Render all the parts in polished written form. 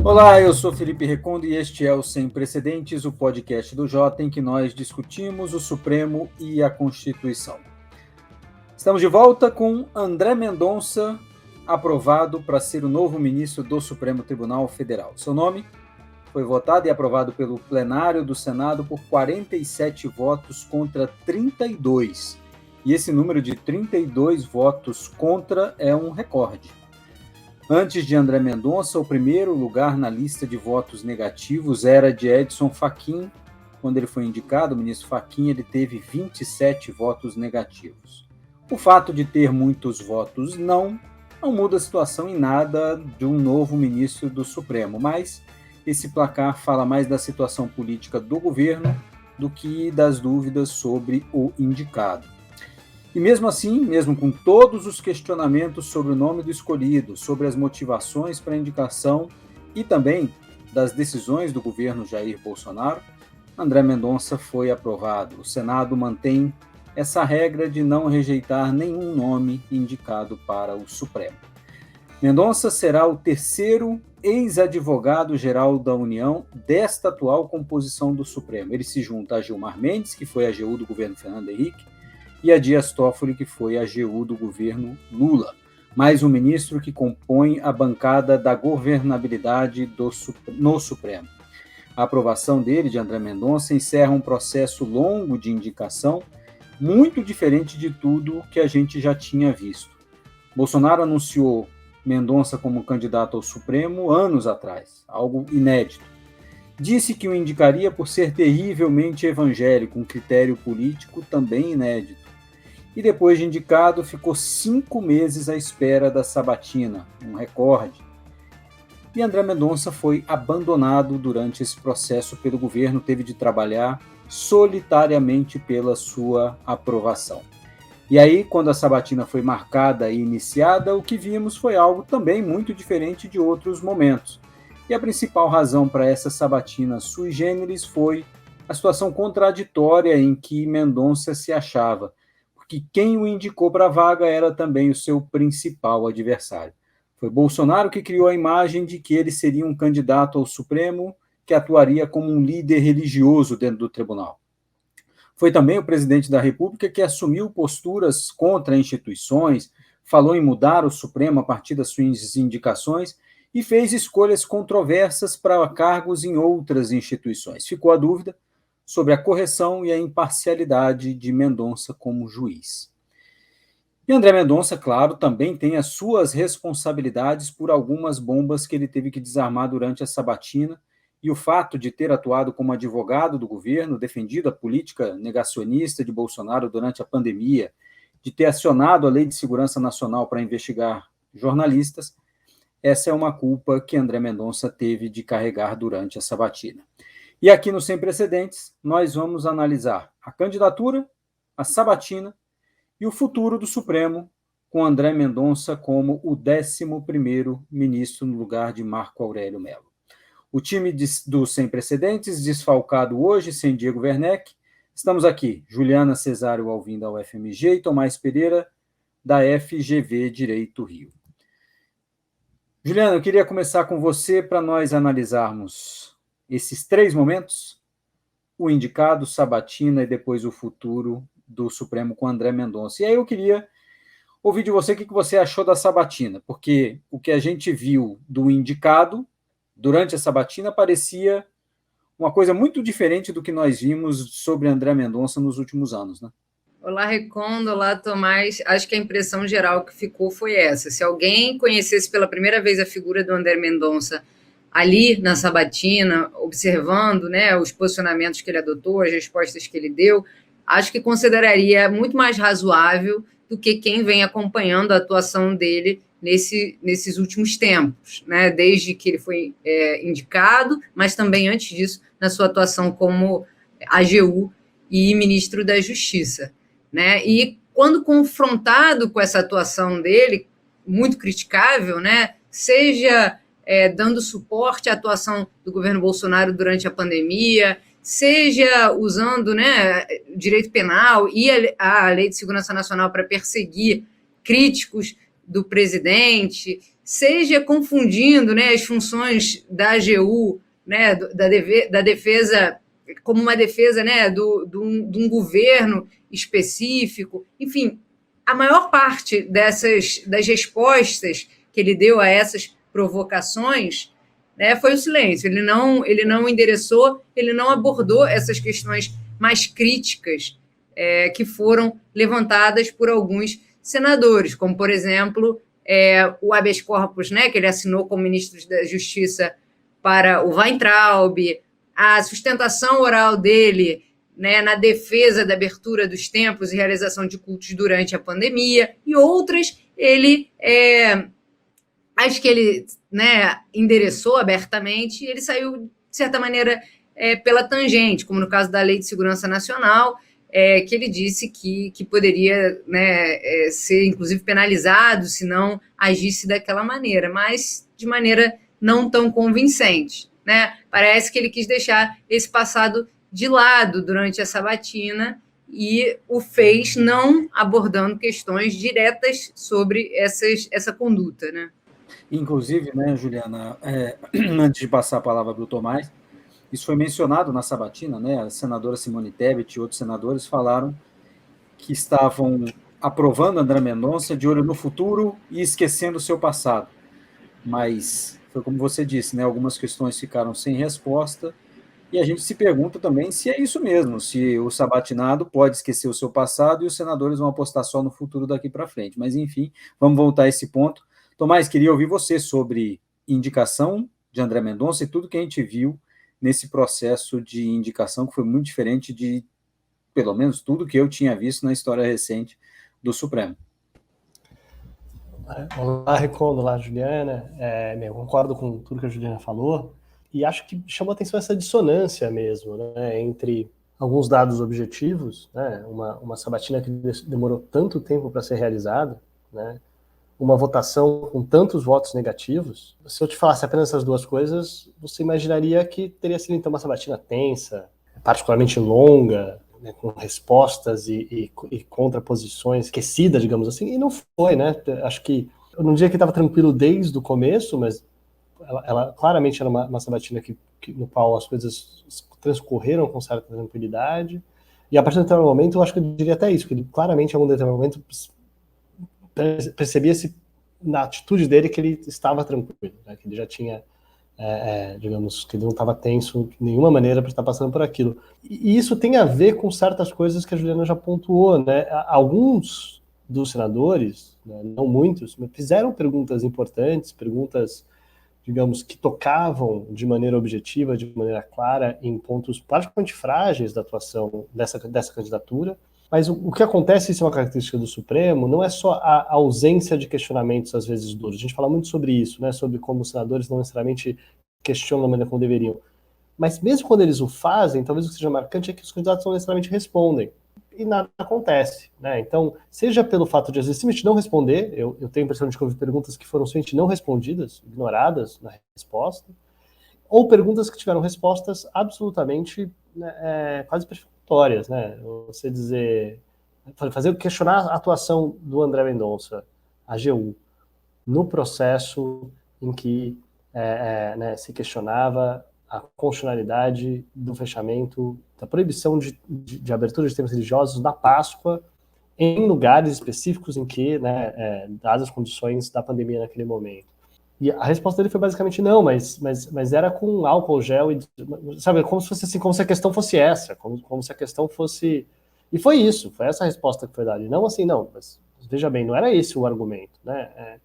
Olá, eu sou Felipe Recondo e este é o Sem Precedentes, o podcast do Jota, em que nós discutimos o Supremo e a Constituição. Estamos de volta com André Mendonça, aprovado para ser o novo ministro do Supremo Tribunal Federal. Seu nome foi votado e aprovado pelo plenário do Senado por 47 votos contra 32. E esse número de 32 votos contra é um recorde. Antes de André Mendonça, o primeiro lugar na lista de votos negativos era de Edson Fachin. Quando ele foi indicado, o ministro Fachin, ele teve 27 votos negativos. O fato de ter muitos votos não muda a situação em nada de um novo ministro do Supremo, mas esse placar fala mais da situação política do governo do que das dúvidas sobre o indicado. E mesmo assim, mesmo com todos os questionamentos sobre o nome do escolhido, sobre as motivações para a indicação e também das decisões do governo Jair Bolsonaro, André Mendonça foi aprovado. O Senado mantém essa regra de não rejeitar nenhum nome indicado para o Supremo. Mendonça será o terceiro ex-advogado-geral da União desta atual composição do Supremo. Ele se junta a Gilmar Mendes, que foi AGU do governo Fernando Henrique, e a Dias Toffoli, que foi AGU do governo Lula, mais um ministro que compõe a bancada da governabilidade no Supremo. A aprovação dele, de André Mendonça, encerra um processo longo de indicação, muito diferente de tudo que a gente já tinha visto. Bolsonaro anunciou Mendonça como candidato ao Supremo anos atrás, algo inédito. Disse que o indicaria por ser terrivelmente evangélico, um critério político também inédito. E depois de indicado, ficou 5 meses à espera da sabatina, um recorde. E André Mendonça foi abandonado durante esse processo pelo governo, teve de trabalhar solitariamente pela sua aprovação. E aí, quando a sabatina foi marcada e iniciada, o que vimos foi algo também muito diferente de outros momentos. E a principal razão para essa sabatina sui generis foi a situação contraditória em que Mendonça se achava, porque quem o indicou para a vaga era também o seu principal adversário. Foi Bolsonaro que criou a imagem de que ele seria um candidato ao Supremo que atuaria como um líder religioso dentro do tribunal. Foi também o presidente da República que assumiu posturas contra instituições, falou em mudar o Supremo a partir das suas indicações e fez escolhas controversas para cargos em outras instituições. Ficou a dúvida sobre a correção e a imparcialidade de Mendonça como juiz. E André Mendonça, claro, também tem as suas responsabilidades por algumas bombas que ele teve que desarmar durante a sabatina, e o fato de ter atuado como advogado do governo, defendido a política negacionista de Bolsonaro durante a pandemia, de ter acionado a Lei de Segurança Nacional para investigar jornalistas, essa é uma culpa que André Mendonça teve de carregar durante a sabatina. E aqui no Sem Precedentes, nós vamos analisar a candidatura, a sabatina e o futuro do Supremo, com André Mendonça como o 11º ministro no lugar de Marco Aurélio Mello. O time do Sem Precedentes, desfalcado hoje, sem Diego Werneck. Estamos aqui, Juliana Cesário Alvim, da UFMG, e Tomás Pereira, da FGV Direito Rio. Juliana, eu queria começar com você para nós analisarmos esses 3 momentos, o indicado, sabatina e depois o futuro do Supremo com André Mendonça. E aí eu queria ouvir de você o que você achou da sabatina, porque o que a gente viu do indicado durante a sabatina parecia uma coisa muito diferente do que nós vimos sobre André Mendonça nos últimos anos, né? Olá, Recondo. Olá, Tomás. Acho que a impressão geral que ficou foi essa. Se alguém conhecesse pela primeira vez a figura do André Mendonça ali na sabatina, observando, né, os posicionamentos que ele adotou, as respostas que ele deu, acho que consideraria muito mais razoável do que quem vem acompanhando a atuação dele nesses últimos tempos, né? Desde que ele foi indicado, mas também antes disso, na sua atuação como AGU e ministro da Justiça, né? E quando confrontado com essa atuação dele, muito criticável, né? Seja dando suporte à atuação do governo Bolsonaro durante a pandemia, seja usando, né, direito penal e a Lei de Segurança Nacional para perseguir críticos do presidente, seja confundindo, né, as funções da AGU, né, da defesa, como uma defesa, né, de um governo específico. Enfim, a maior parte das respostas que ele deu a essas provocações, né, foi o silêncio. Ele não endereçou, ele não abordou essas questões mais críticas que foram levantadas por alguns senadores, como, por exemplo, o habeas corpus, né, que ele assinou como ministro da Justiça para o Weintraub, a sustentação oral dele, né, na defesa da abertura dos templos e realização de cultos durante a pandemia, e outras ele acho que ele, né, endereçou abertamente, e ele saiu, de certa maneira, pela tangente, como no caso da Lei de Segurança Nacional, que ele disse que poderia, né, ser, inclusive, penalizado se não agisse daquela maneira, mas de maneira não tão convincente, né? Parece que ele quis deixar esse passado de lado durante a sabatina e o fez não abordando questões diretas sobre essa conduta, né? Inclusive, né, Juliana, antes de passar a palavra para o Tomás, isso foi mencionado na sabatina, né? A senadora Simone Tebet e outros senadores falaram que estavam aprovando André Mendonça de olho no futuro e esquecendo o seu passado. Mas foi como você disse, né? Algumas questões ficaram sem resposta e a gente se pergunta também se é isso mesmo, se o sabatinado pode esquecer o seu passado e os senadores vão apostar só no futuro daqui para frente. Mas, enfim, vamos voltar a esse ponto. Tomás, queria ouvir você sobre indicação de André Mendonça e tudo que a gente viu nesse processo de indicação, que foi muito diferente de, pelo menos, tudo que eu tinha visto na história recente do Supremo. Olá, Recondo, olá, Juliana. Eu concordo com tudo que a Juliana falou e acho que chamou atenção essa dissonância mesmo, né, entre alguns dados objetivos, né, uma sabatina que demorou tanto tempo para ser realizada, né, uma votação com tantos votos negativos. Se eu te falasse apenas essas duas coisas, você imaginaria que teria sido então uma sabatina tensa, particularmente longa, né, com respostas e contraposições, aquecida, digamos assim, e não foi, né? Acho que eu não diria que estava tranquilo desde o começo, mas ela claramente era uma sabatina no qual as coisas transcorreram com certa tranquilidade, e a partir de um determinado momento, eu acho que eu diria até isso, que ele claramente, em algum determinado momento, percebia-se na atitude dele que ele estava tranquilo, né? Que ele já tinha, digamos, que ele não estava tenso de nenhuma maneira para estar passando por aquilo. E isso tem a ver com certas coisas que a Juliana já pontuou, né? Alguns dos senadores, né, não muitos, mas fizeram perguntas importantes, perguntas, digamos, que tocavam de maneira objetiva, de maneira clara, em pontos particularmente frágeis da atuação dessa candidatura. Mas o que acontece, isso é uma característica do Supremo, não é só a ausência de questionamentos, às vezes, duros. A gente fala muito sobre isso, né, sobre como os senadores não necessariamente questionam da maneira como deveriam. Mas mesmo quando eles o fazem, talvez o que seja marcante é que os candidatos não necessariamente respondem. E nada acontece, né? Então, seja pelo fato de, às vezes, simplesmente não responder, eu tenho a impressão de que houve perguntas que foram simplesmente não respondidas, ignoradas na resposta, ou perguntas que tiveram respostas absolutamente, né, quase perfeitórias, né? Você dizer, questionar a atuação do André Mendonça, AGU, no processo em que né, se questionava a constitucionalidade do fechamento, da proibição de abertura de templos religiosos da Páscoa em lugares específicos em que, né, dadas as condições da pandemia naquele momento. E a resposta dele foi basicamente não, mas era com álcool gel, sabe, como se fosse assim, como se a questão fosse essa, como se a questão fosse... E foi isso, foi essa a resposta que foi dada. E não assim, não, mas veja bem, não era esse o argumento, né?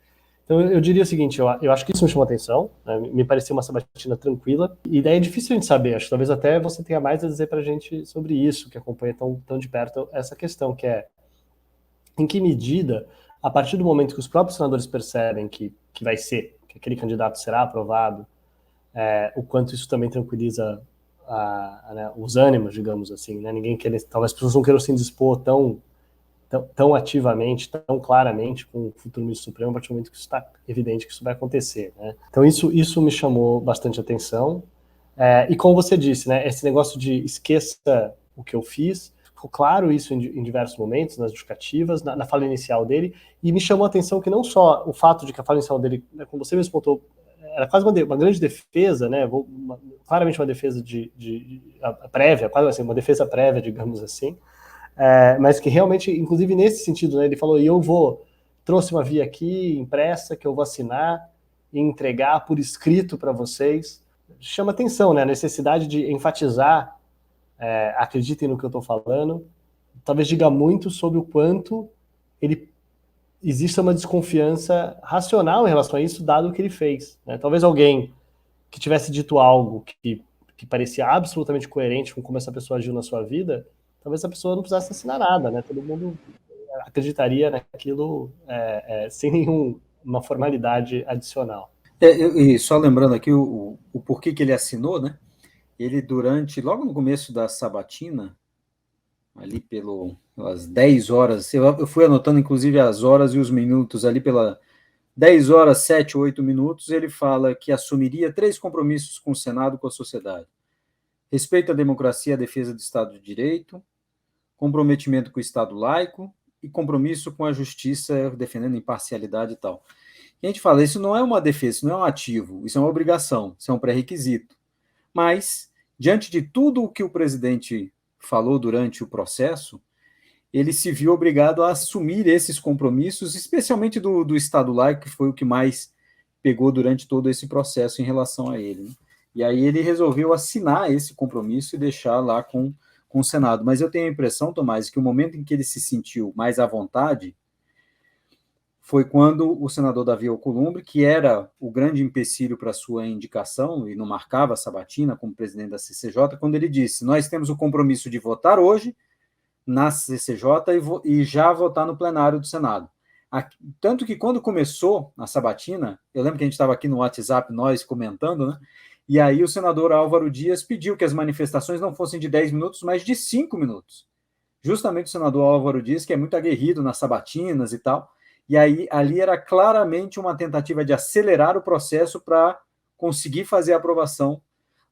Então eu diria o seguinte, eu acho que isso me chamou atenção, né? Me parecia uma sabatina tranquila, e daí é difícil a gente saber, acho que talvez até você tenha mais a dizer pra gente sobre isso, que acompanha tão de perto essa questão, que é em que medida, a partir do momento que os próprios senadores percebem que vai ser, que aquele candidato será aprovado, o quanto isso também tranquiliza né, os ânimos, digamos assim, né? Talvez as pessoas não queiram se indispor tão ativamente, tão claramente com o futuro ministro supremo, a partir do momento que isso está evidente que isso vai acontecer, né? Então isso me chamou bastante atenção, e como você disse, né, esse negócio de esqueça o que eu fiz, ficou claro isso em diversos momentos, nas justificativas, na fala inicial dele, e me chamou a atenção que não só o fato de que a fala inicial dele, como você mesmo pontuou, era quase uma grande defesa, né, claramente uma defesa prévia, quase assim, uma defesa prévia, digamos assim, mas que realmente, inclusive nesse sentido, né, ele falou, trouxe uma via aqui, impressa, que eu vou assinar e entregar por escrito para vocês. Chama atenção, né, a necessidade de enfatizar, acreditem no que eu estou falando, talvez diga muito sobre o quanto existe uma desconfiança racional em relação a isso, dado o que ele fez, né? Talvez alguém que tivesse dito algo que parecia absolutamente coerente com como essa pessoa agiu na sua vida, talvez a pessoa não precisasse assinar nada, né? Todo mundo acreditaria naquilo sem nenhuma formalidade adicional. E só lembrando aqui o porquê que ele assinou, né? Ele logo no começo da sabatina, ali pelas 10 horas, eu fui anotando inclusive as horas e os minutos, ali pelas 10 horas, 7, 8 minutos, ele fala que assumiria 3 compromissos com o Senado e com a sociedade. Respeito à democracia e à defesa do Estado de Direito, comprometimento com o Estado laico e compromisso com a justiça, defendendo imparcialidade e tal. E a gente fala, isso não é uma defesa, isso não é um ativo, isso é uma obrigação, isso é um pré-requisito. Mas, diante de tudo o que o presidente falou durante o processo, ele se viu obrigado a assumir esses compromissos, especialmente do Estado laico, que foi o que mais pegou durante todo esse processo em relação a ele, né? E aí ele resolveu assinar esse compromisso e deixar lá com o Senado. Mas eu tenho a impressão, Tomás, que o momento em que ele se sentiu mais à vontade foi quando o senador Davi Alcolumbre, que era o grande empecilho para a sua indicação, e não marcava a sabatina como presidente da CCJ, quando ele disse, nós temos o compromisso de votar hoje na CCJ e já votar no plenário do Senado. Tanto que quando começou a sabatina, eu lembro que a gente estava aqui no WhatsApp, nós comentando, né? E aí o senador Álvaro Dias pediu que as manifestações não fossem de 10 minutos, mas de 5 minutos. Justamente o senador Álvaro Dias, que é muito aguerrido nas sabatinas e tal, e aí ali era claramente uma tentativa de acelerar o processo para conseguir fazer a aprovação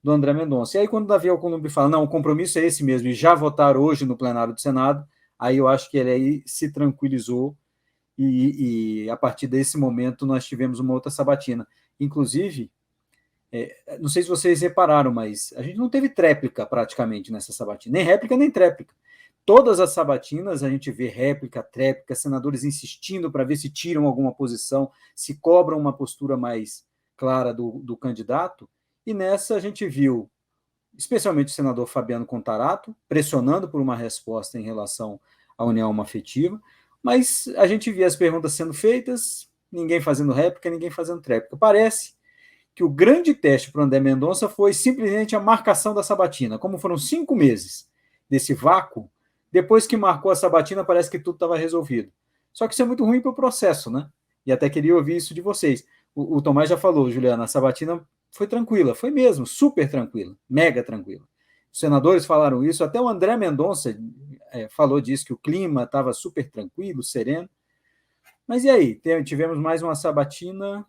do André Mendonça. E aí quando o Davi Alcolumbre fala, não, o compromisso é esse mesmo, e já votar hoje no plenário do Senado, aí eu acho que ele aí se tranquilizou e a partir desse momento nós tivemos uma outra sabatina. Inclusive, não sei se vocês repararam, mas a gente não teve tréplica praticamente nessa sabatina, nem réplica nem tréplica. Todas as sabatinas a gente vê réplica, tréplica, senadores insistindo para ver se tiram alguma posição, se cobram uma postura mais clara do candidato, e nessa a gente viu, especialmente o senador Fabiano Contarato, pressionando por uma resposta em relação à união homoafetiva, mas a gente via as perguntas sendo feitas, ninguém fazendo réplica, ninguém fazendo tréplica. Parece que o grande teste para o André Mendonça foi simplesmente a marcação da sabatina. Como foram 5 meses desse vácuo, depois que marcou a sabatina, parece que tudo estava resolvido. Só que isso é muito ruim para o processo, né? E até queria ouvir isso de vocês. O Tomás já falou, Juliana, a sabatina foi tranquila, foi mesmo, super tranquila, mega tranquila. Os senadores falaram isso, até o André Mendonça falou disso, que o clima estava super tranquilo, sereno. Mas e aí? Tivemos mais uma sabatina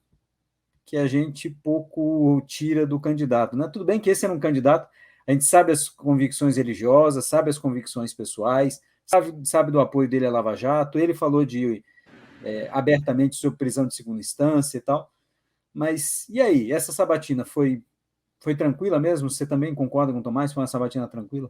que a gente pouco tira do candidato, né? Tudo bem que esse era um candidato, a gente sabe as convicções religiosas, sabe as convicções pessoais, sabe do apoio dele à Lava Jato, ele falou abertamente sobre prisão de segunda instância e tal, mas e aí? Essa sabatina foi tranquila mesmo? Você também concorda com o Tomás? Foi uma sabatina tranquila?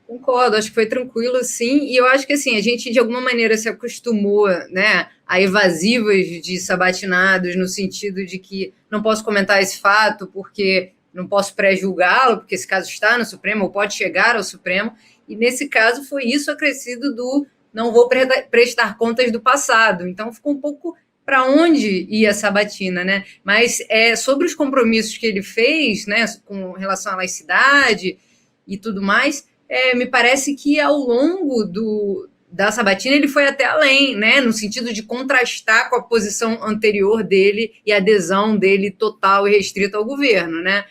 Concordo, acho que foi tranquilo, sim, e eu acho que assim, a gente de alguma maneira se acostumou, né, a evasivas de sabatinados, no sentido de que não posso comentar esse fato porque não posso pré-julgá-lo, porque esse caso está no Supremo, ou pode chegar ao Supremo, e nesse caso foi isso acrescido do não vou prestar contas do passado, então ficou um pouco para onde ia a sabatina, né? Mas sobre os compromissos que ele fez, né, com relação à laicidade e tudo mais, me parece que ao longo da sabatina ele foi até além, né, no sentido de contrastar com a posição anterior dele e a adesão dele total e restrita ao governo, né?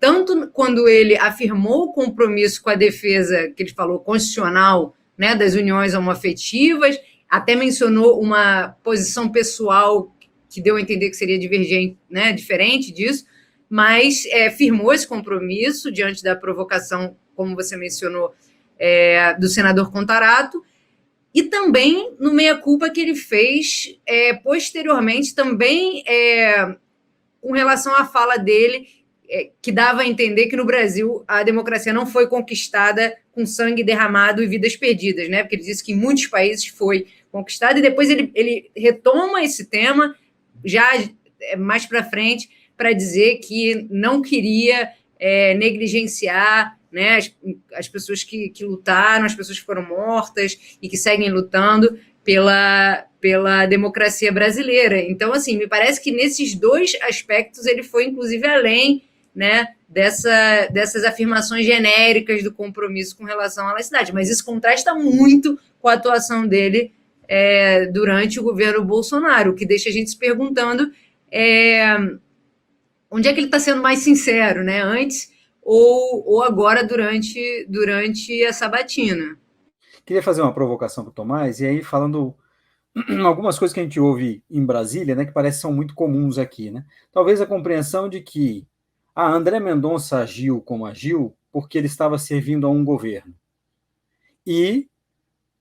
Tanto quando ele afirmou o compromisso com a defesa, que ele falou, constitucional, né, das uniões homoafetivas, até mencionou uma posição pessoal que deu a entender que seria divergente, né, diferente disso, mas firmou esse compromisso diante da provocação, como você mencionou, do senador Contarato, e também no meia-culpa que ele fez posteriormente, também com relação à fala dele, que dava a entender que no Brasil a democracia não foi conquistada com sangue derramado e vidas perdidas, né? Porque ele disse que em muitos países foi conquistada, e depois ele retoma esse tema, já mais para frente, para dizer que não queria negligenciar, né, as pessoas que lutaram, as pessoas que foram mortas e que seguem lutando pela democracia brasileira. Então, assim, me parece que nesses dois aspectos ele foi, inclusive, além, né, dessas afirmações genéricas do compromisso com relação à laicidade. Mas isso contrasta muito com a atuação dele durante o governo Bolsonaro, o que deixa a gente se perguntando onde é que ele está sendo mais sincero, né? Antes ou agora durante a sabatina. Queria fazer uma provocação para o Tomás, e aí falando algumas coisas que a gente ouve em Brasília, né, que parece que são muito comuns aqui, né? Talvez a compreensão de que André Mendonça agiu como agiu porque ele estava servindo a um governo e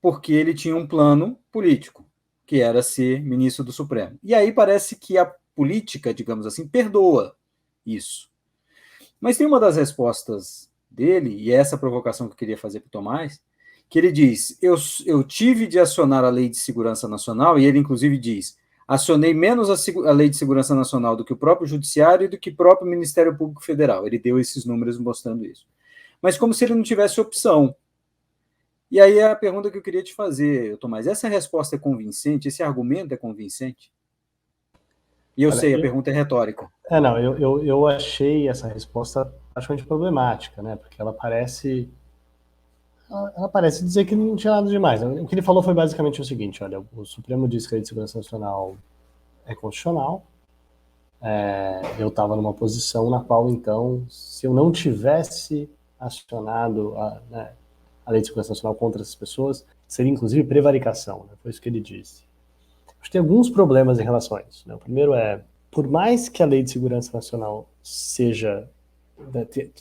porque ele tinha um plano político, que era ser ministro do Supremo. E aí parece que a política, digamos assim, perdoa isso. Mas tem uma das respostas dele, e essa provocação que eu queria fazer para o Tomás, que ele diz, eu tive de acionar a Lei de Segurança Nacional, e ele inclusive diz, acionei menos a Lei de Segurança Nacional do que o próprio Judiciário e do que o próprio Ministério Público Federal. Ele deu esses números mostrando isso. Mas como se ele não tivesse opção. E aí a pergunta que eu queria te fazer, Tomás, essa resposta é convincente? Esse argumento é convincente? E eu sei, a pergunta é retórica. Não, eu achei essa resposta praticamente problemática, né? Porque ela parece dizer que não tinha nada demais. O que ele falou foi basicamente o seguinte, olha, o Supremo disse que a Lei de Segurança Nacional é constitucional, eu estava numa posição na qual, então, se eu não tivesse acionado a Lei de Segurança Nacional contra essas pessoas, seria inclusive prevaricação, né? Foi isso que ele disse. Acho que tem alguns problemas em relação a isso, né? O primeiro por mais que a Lei de Segurança Nacional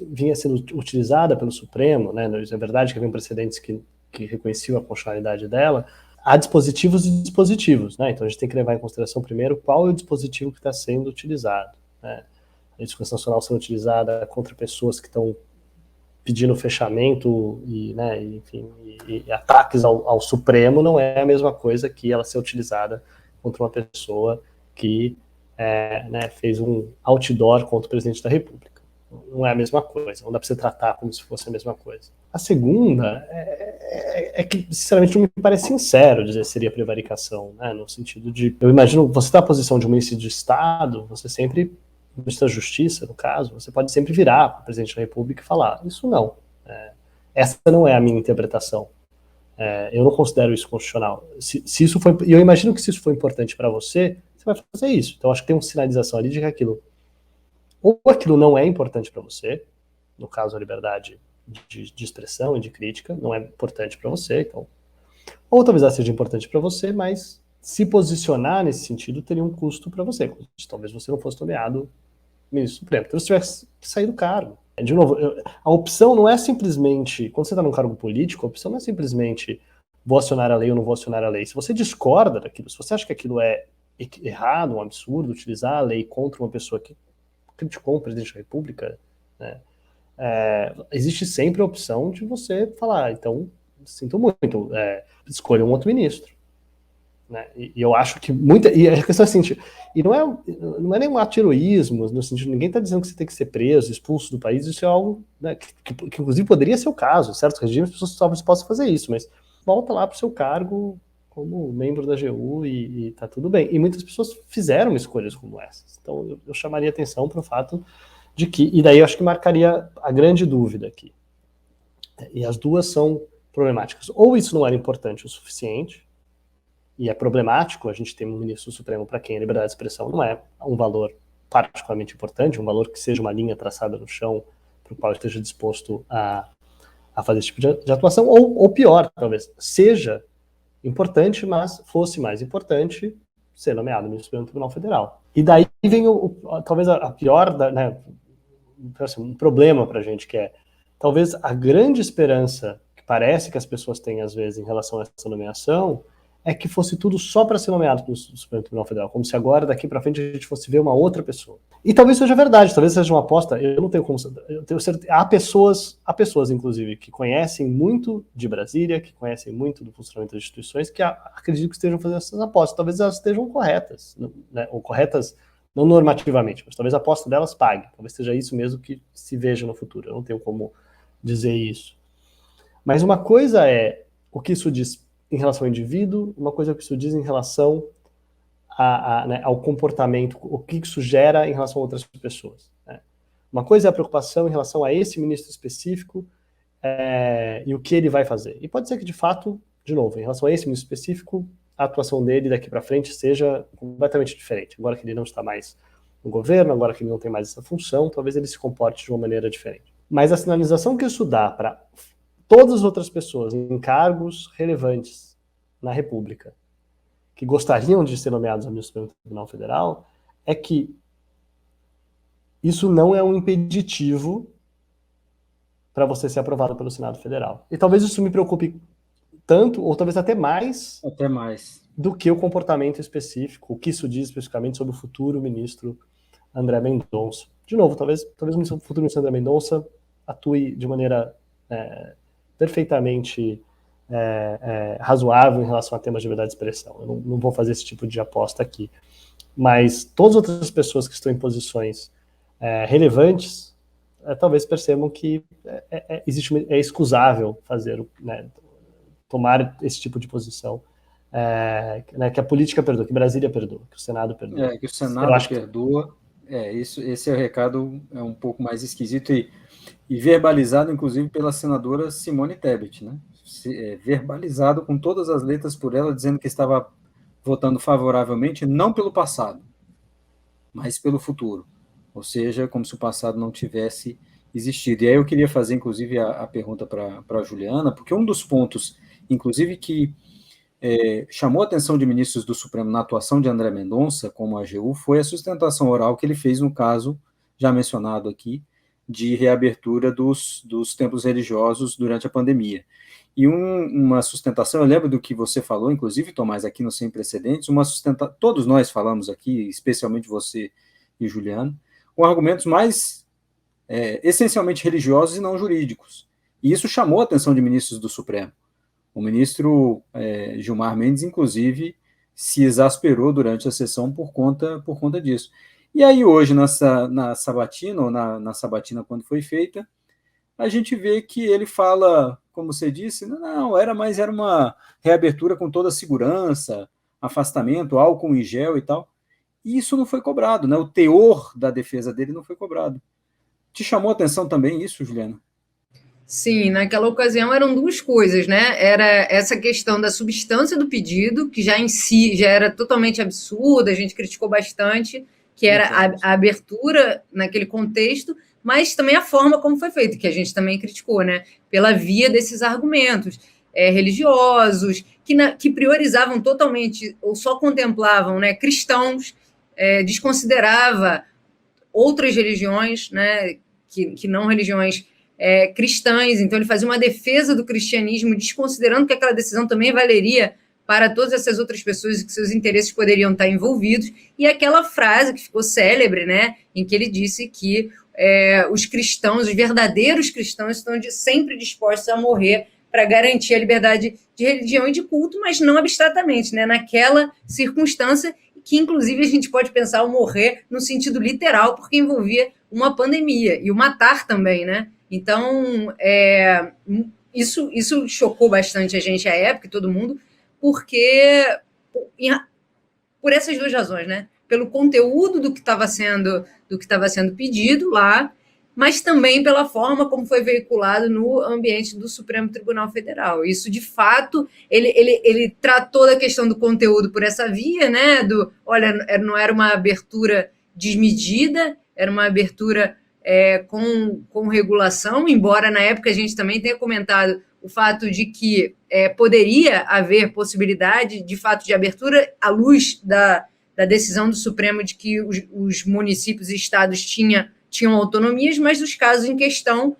vinha sendo utilizada pelo Supremo, né? É verdade que havia precedentes que reconheciam a constitucionalidade dela, há dispositivos e dispositivos, né? Então a gente tem que levar em consideração primeiro qual é o dispositivo que está sendo utilizado, né? A Lei de Segurança Nacional sendo utilizada contra pessoas que estão pedindo fechamento e ataques ao Supremo não é a mesma coisa que ela ser utilizada contra uma pessoa que fez um outdoor contra o presidente da República. Não é a mesma coisa, não dá para você tratar como se fosse a mesma coisa. A segunda é que, sinceramente, não me parece sincero dizer que seria prevaricação, né? No sentido de, eu imagino, você está na posição de um ministro de Estado, você sempre, ministro da Justiça, no caso, você pode sempre virar para o presidente da República e falar, isso não, essa não é a minha interpretação. Eu não considero isso constitucional. Se isso foi, e eu imagino que se isso for importante para você, você vai fazer isso. Então acho que tem uma sinalização ali de que aquilo não é importante para você, no caso a liberdade de expressão e de crítica, não é importante para você, então, ou talvez ela seja importante para você, mas se posicionar nesse sentido teria um custo para você. Talvez você não fosse nomeado ministro supremo. Então você tivesse que sair do cargo. De novo, a opção não é simplesmente, quando você está num cargo político, a opção não é simplesmente vou acionar a lei ou não vou acionar a lei. Se você discorda daquilo, se você acha que aquilo é errado, um absurdo, utilizar a lei contra uma pessoa que criticou o presidente da República, né, existe sempre a opção de você falar, então, sinto muito, escolha um outro ministro. Né? E eu acho que e a questão é assim, e não é nenhum ato de heroísmo, no sentido, ninguém está dizendo que você tem que ser preso, expulso do país, isso é algo, né, que inclusive poderia ser o caso, certos regimes, as pessoas talvez possam fazer isso, mas volta lá para o seu cargo como membro da AGU e tá tudo bem. E muitas pessoas fizeram escolhas como essas. Então eu chamaria atenção para o fato de que, e daí eu acho que marcaria a grande dúvida aqui. E as duas são problemáticas. Ou isso não era importante o suficiente, e é problemático a gente ter um ministro supremo para quem a liberdade de expressão não é um valor particularmente importante, um valor que seja uma linha traçada no chão para o qual esteja disposto a fazer esse tipo de atuação, ou pior, talvez, seja importante, mas fosse mais importante ser nomeado ministro do Supremo Tribunal Federal. E daí vem talvez a pior, né, assim, um problema para a gente, que é talvez a grande esperança que parece que as pessoas têm, às vezes, em relação a essa nomeação, é que fosse tudo só para ser nomeado pelo Supremo Tribunal Federal, como se agora, daqui para frente, a gente fosse ver uma outra pessoa. E talvez seja verdade, talvez seja uma aposta, eu não tenho como... Eu tenho certeza, há pessoas, inclusive, que conhecem muito de Brasília, que conhecem muito do funcionamento das instituições, que acredito que estejam fazendo essas apostas. Talvez elas estejam corretas, né? Ou corretas não normativamente, mas talvez a aposta delas pague. Talvez seja isso mesmo que se veja no futuro. Eu não tenho como dizer isso. Mas uma coisa é o que isso diz em relação ao indivíduo, uma coisa é o que isso diz em relação né, ao comportamento, o que isso gera em relação a outras pessoas. Né? Uma coisa é a preocupação em relação a esse ministro específico e o que ele vai fazer. E pode ser que, de fato, de novo, em relação a esse ministro específico, a atuação dele daqui para frente seja completamente diferente. Agora que ele não está mais no governo, agora que ele não tem mais essa função, talvez ele se comporte de uma maneira diferente. Mas a sinalização que isso dá para todas as outras pessoas em cargos relevantes na República que gostariam de ser nomeados ao Supremo Tribunal Federal é que isso não é um impeditivo para você ser aprovado pelo Senado Federal. E talvez isso me preocupe tanto, ou talvez até mais, do que o comportamento específico, o que isso diz especificamente sobre o futuro ministro André Mendonça. De novo, talvez o futuro ministro André Mendonça atue de maneira perfeitamente razoável em relação a temas de liberdade de expressão. Eu não vou fazer esse tipo de aposta aqui. Mas todas as outras pessoas que estão em posições relevantes talvez percebam que é excusável fazer, né, tomar esse tipo de posição, né, que a política perdoa, que Brasília perdoa, que o Senado perdoa. Que o Senado perdoa. Esse é o recado, um pouco mais esquisito e verbalizado, inclusive, pela senadora Simone Tebet, né? Verbalizado com todas as letras por ela, dizendo que estava votando favoravelmente, não pelo passado, mas pelo futuro. Ou seja, como se o passado não tivesse existido. E aí eu queria fazer, inclusive, a pergunta para a Juliana, porque um dos pontos, inclusive, que chamou a atenção de ministros do Supremo na atuação de André Mendonça, como a AGU, foi a sustentação oral que ele fez no caso, já mencionado aqui, de reabertura dos templos religiosos durante a pandemia. E uma sustentação, eu lembro do que você falou, inclusive, Tomás, aqui no Sem Precedentes, todos nós falamos aqui, especialmente você e Juliana, com argumentos mais essencialmente religiosos e não jurídicos. E isso chamou a atenção de ministros do Supremo. O ministro Gilmar Mendes, inclusive, se exasperou durante a sessão por conta disso. E aí hoje, na sabatina, ou na sabatina quando foi feita, a gente vê que ele fala, como você disse, não, era uma reabertura com toda a segurança, afastamento, álcool em gel e tal. E isso não foi cobrado, né? O teor da defesa dele não foi cobrado. Te chamou a atenção também isso, Juliana? Sim, naquela ocasião eram duas coisas, né? Era essa questão da substância do pedido, que já em si já era totalmente absurda, a gente criticou bastante, que era a abertura naquele contexto, mas também a forma como foi feito, que a gente também criticou, né? Pela via desses argumentos religiosos, que priorizavam totalmente, ou só contemplavam, né, cristãos, desconsiderava outras religiões, né, que não religiões cristãs. Então ele fazia uma defesa do cristianismo, desconsiderando que aquela decisão também valeria para todas essas outras pessoas e que seus interesses poderiam estar envolvidos. E aquela frase que ficou célebre, né, em que ele disse que os cristãos, os verdadeiros cristãos, estão sempre dispostos a morrer para garantir a liberdade de religião e de culto, mas não abstratamente, né, naquela circunstância que, inclusive, a gente pode pensar o morrer no sentido literal, porque envolvia uma pandemia e o matar também, né? Então, isso chocou bastante a gente à época, todo mundo, porque por essas duas razões, né? Pelo conteúdo do que estava sendo pedido lá, mas também pela forma como foi veiculado no ambiente do Supremo Tribunal Federal. Isso, de fato, ele tratou da questão do conteúdo por essa via, né? Olha, não era uma abertura desmedida, era uma abertura com regulação, embora na época a gente também tenha comentado o fato de que poderia haver possibilidade, de fato, de abertura à luz da decisão do Supremo de que os municípios e estados tinham autonomias, mas os casos em questão